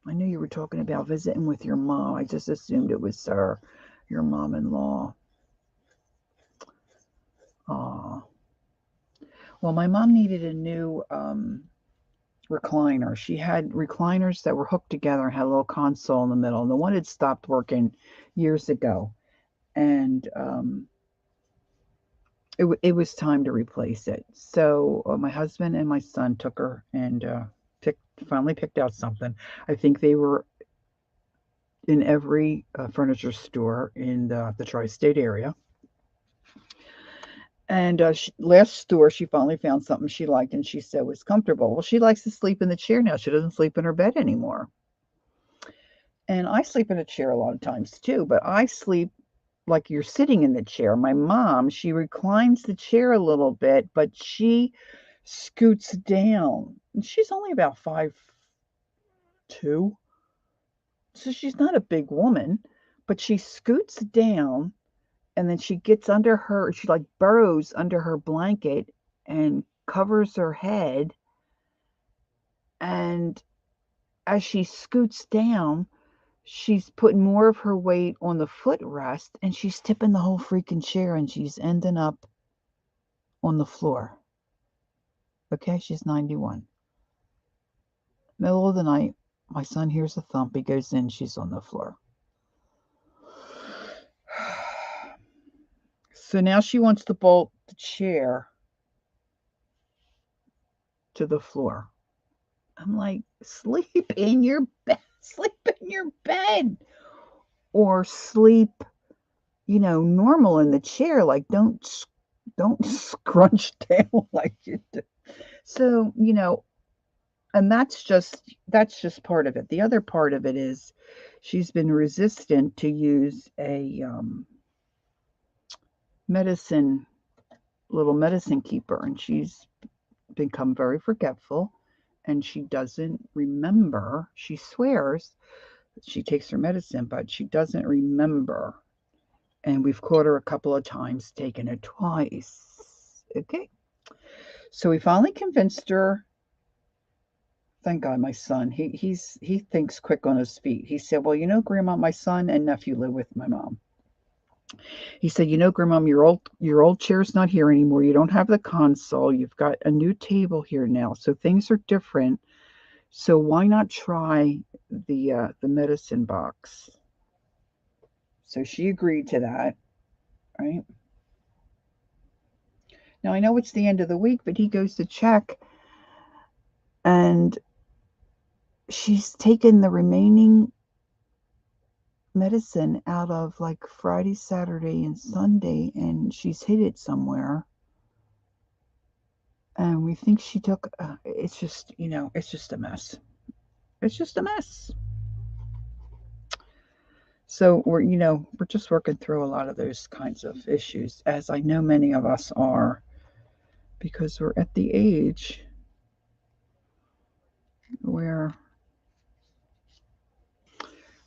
I knew you were talking about visiting with your mom. I just assumed it was her, your mom-in-law. Oh. Well, my mom needed a new recliner. She had recliners that were hooked together and had a little console in the middle, and the one had stopped working years ago. And it was time to replace it. So my husband and my son took her and finally picked out something. I think they were in every furniture store in the tri-state area. And last store, she finally found something she liked and she said was comfortable. Well, she likes to sleep in the chair now. She doesn't sleep in her bed anymore. And I sleep in a chair a lot of times too, but I sleep like you're sitting in the chair. My mom, she reclines the chair a little bit, but she scoots down. And she's only about 5'2". So she's not a big woman, but she scoots down and then she gets under her, she like burrows under her blanket and covers her head. And as she scoots down, she's putting more of her weight on the footrest and she's tipping the whole freaking chair and she's ending up on the floor. Okay, she's 91. Middle of the night, my son hears a thump. He goes in, she's on the floor. So now she wants to bolt the chair to the floor. I'm like, sleep in your bed. Sleep in your bed. Or sleep, normal in the chair. Like, don't scrunch down like you do. So, and that's just part of it. The other part of it is she's been resistant to use a little medicine keeper, and she's become very forgetful, and she doesn't remember. She swears she takes her medicine, but she doesn't remember. And we've caught her a couple of times taking it twice. Okay. So we finally convinced her. Thank God, my son. He thinks quick on his feet. He said, "Well, Grandma, my son and nephew live with my mom." He said, "Grandma, your old chair's not here anymore. You don't have the console. You've got a new table here now, so things are different. So why not try the medicine box?" So she agreed to that, right? Now I know it's the end of the week, but he goes to check, and she's taken the remaining medicine out of like Friday, Saturday, and Sunday, and she's hid it somewhere. And we think she took. It's just, it's just a mess. It's just a mess. So we're just working through a lot of those kinds of issues, as I know many of us are, because we're at the age where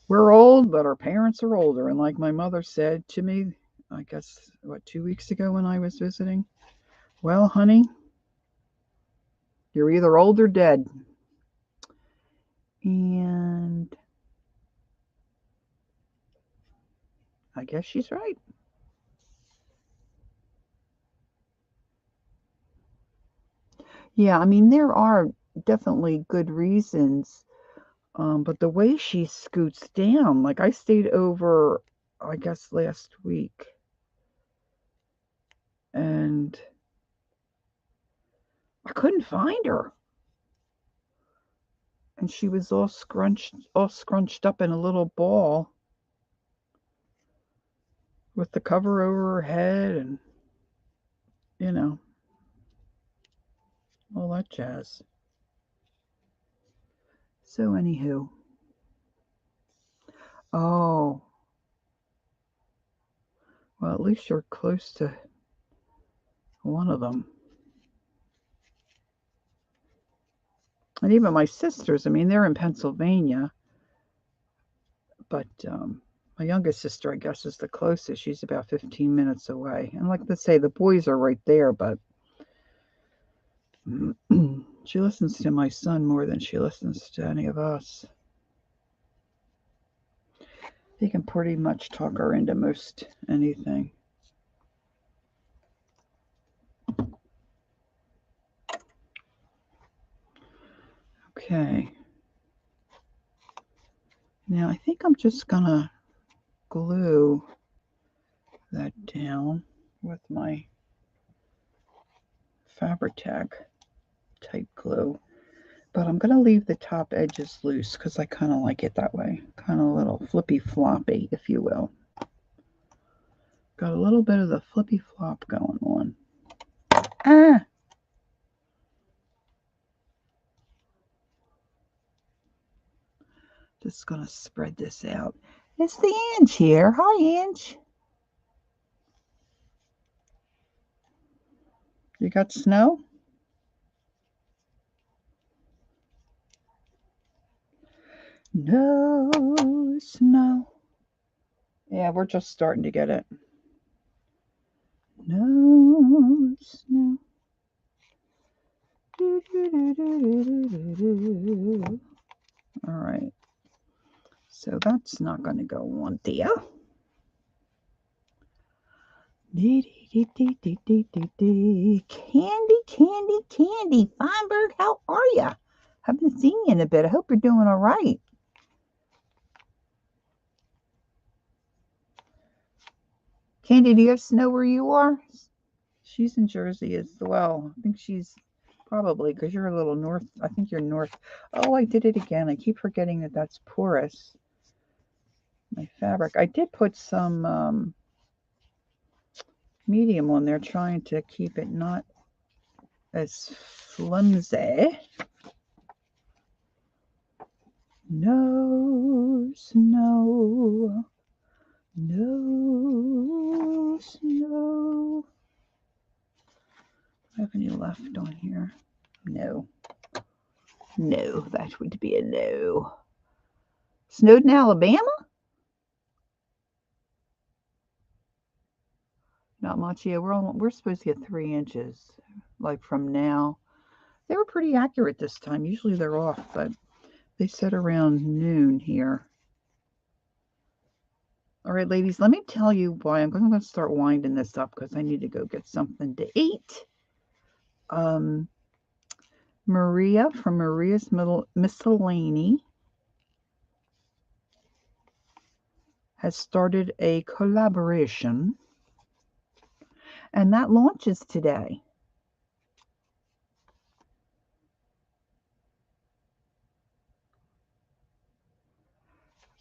we're old, but our parents are older. And like my mother said to me, I guess, 2 weeks ago when I was visiting, "Well, honey, you're either old or dead." And I guess she's right. Yeah, I mean, there are definitely good reasons. But the way she scoots down, like I stayed over, I guess, last week, and I couldn't find her. And she was all scrunched up in a little ball with the cover over her head and, you know, all that jazz. So, anywho. Oh, well, at least you're close to one of them. And even my sisters, I mean, they're in Pennsylvania, but my youngest sister, I guess, is the closest. She's about 15 minutes away. And like they say, the boys are right there, but she listens to my son more than she listens to any of us. He can pretty much talk her into most anything. Okay. Now I think I'm just gonna glue that down with my Fabri-Tac type glue. But I'm going to leave the top edges loose because I kind of like it that way. Kind of a little flippy floppy, if you will. Got a little bit of the flippy flop going on. Ah! Just going to spread this out. It's the Ange here. Hi, Ange. You got snow? No snow. Yeah, we're just starting to get it. No snow. All right. So that's not going to go on there. Candy. Feinberg, how are you? Haven't seen you in a bit. I hope you're doing all right. Candy, do you have snow where you are? She's in Jersey as well. I think she's probably, because you're a little north. I think you're north. Oh, I did it again. I keep forgetting that that's porous. My fabric. I did put some medium on there, trying to keep it not as flimsy. No snow. No snow. Do I have any left on here? No. No, that would be a no. Snowed in Alabama? Not much. Yeah, we're supposed to get 3 inches, like from now. They were pretty accurate this time. Usually they're off, but they said around noon here. All right, ladies, let me tell you why I'm going to start winding this up because I need to go get something to eat. Maria from Maria's Miscellany has started a collaboration, and that launches today.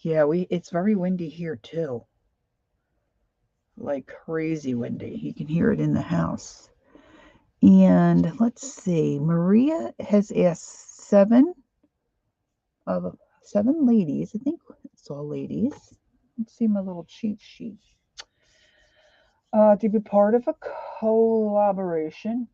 Yeah, it's very windy here too. Like crazy windy. You can hear it in the house. And let's see, Maria has asked seven ladies. I think it's all ladies. Let's see my little cheat sheet. To be part of a collaboration.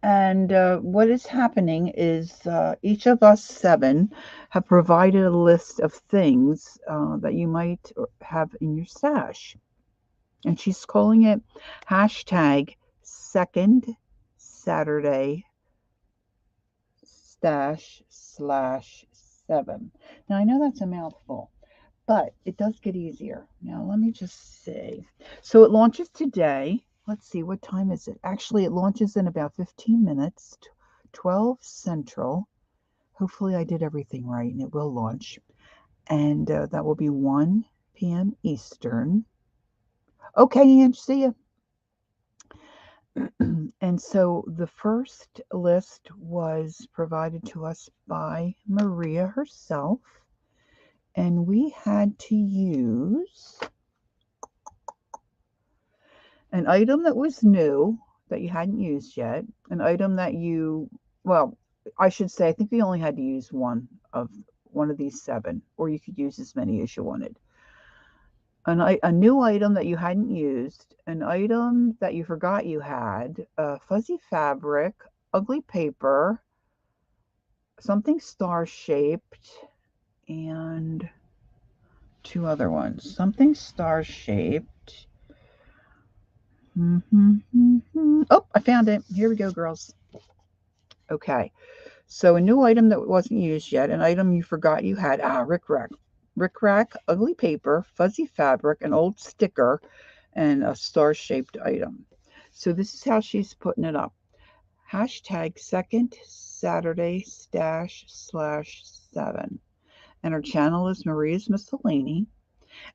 And what is happening is each of us 7 have provided a list of things that you might have in your stash. And she's calling it hashtag second Saturday stash /7. Now, I know that's a mouthful, but it does get easier. Now, let me just see. So it launches today. Let's see, what time is it? Actually, it launches in about 15 minutes, 12 Central. Hopefully, I did everything right, and it will launch. And that will be 1 p.m. Eastern. Okay, Ange, see ya. And so the first list was provided to us by Maria herself, and we had to use an item that was new that you hadn't used yet, an item that well, I should say, I think we only had to use one of these 7, or you could use as many as you wanted. A new item that you hadn't used, an item that you forgot you had, fuzzy fabric, ugly paper, something star-shaped, and 2 other ones. Something star-shaped. Oh, I found it. Here we go, girls. Okay. So a new item that wasn't used yet, an item you forgot you had. Rickrack. Rickrack, ugly paper, fuzzy fabric, an old sticker, and a star-shaped item. So this is how she's putting it up. Hashtag second Saturday stash /7. And her channel is Maria's Miscellany.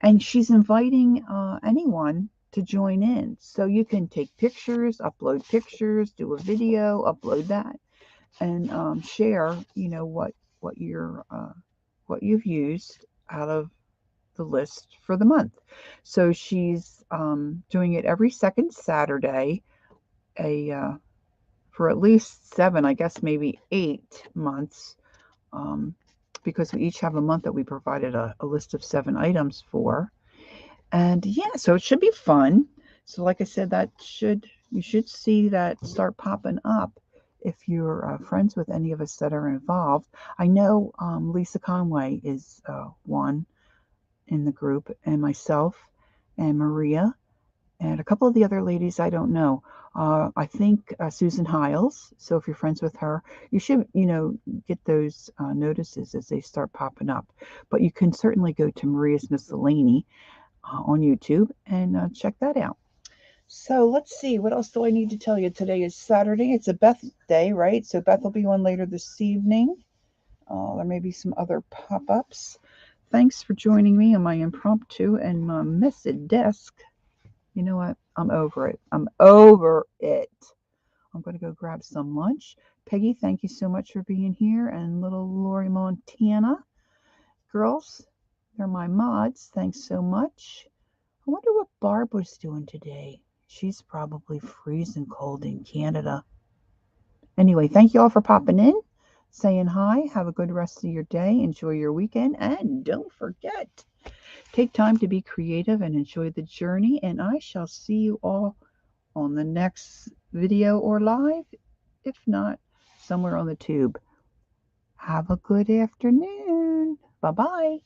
And she's inviting anyone to join in. So you can take pictures, upload pictures, do a video, upload that, and share, what you've used out of the list for the month. So she's doing it every second Saturday, for at least 7, I guess maybe 8 months, because we each have a month that we provided a list of 7 items for. And yeah, so it should be fun. So like I said, you should see that start popping up if you're friends with any of us that are involved. I know Lisa Conway is one in the group, and myself and Maria and a couple of the other ladies I don't know. I think Susan Hiles. So if you're friends with her, you should, get those notices as they start popping up. But you can certainly go to Maria's Miscellany on YouTube and check that out. So let's see, what else do I need to tell you? Today is Saturday. It's a Beth day, right? So Beth will be on later this evening. There may be some other pop-ups. Thanks for joining me on my impromptu and my messy desk. You know what? I'm over it. I'm over it. I'm going to go grab some lunch. Peggy, thank you so much for being here. And little Lori Montana. Girls, they're my mods. Thanks so much. I wonder what Barb was doing today. She's probably freezing cold in Canada. Anyway, thank you all for popping in, saying hi. Have a good rest of your day. Enjoy your weekend. And don't forget, take time to be creative and enjoy the journey. And I shall see you all on the next video or live. If not, somewhere on the tube. Have a good afternoon. Bye-bye.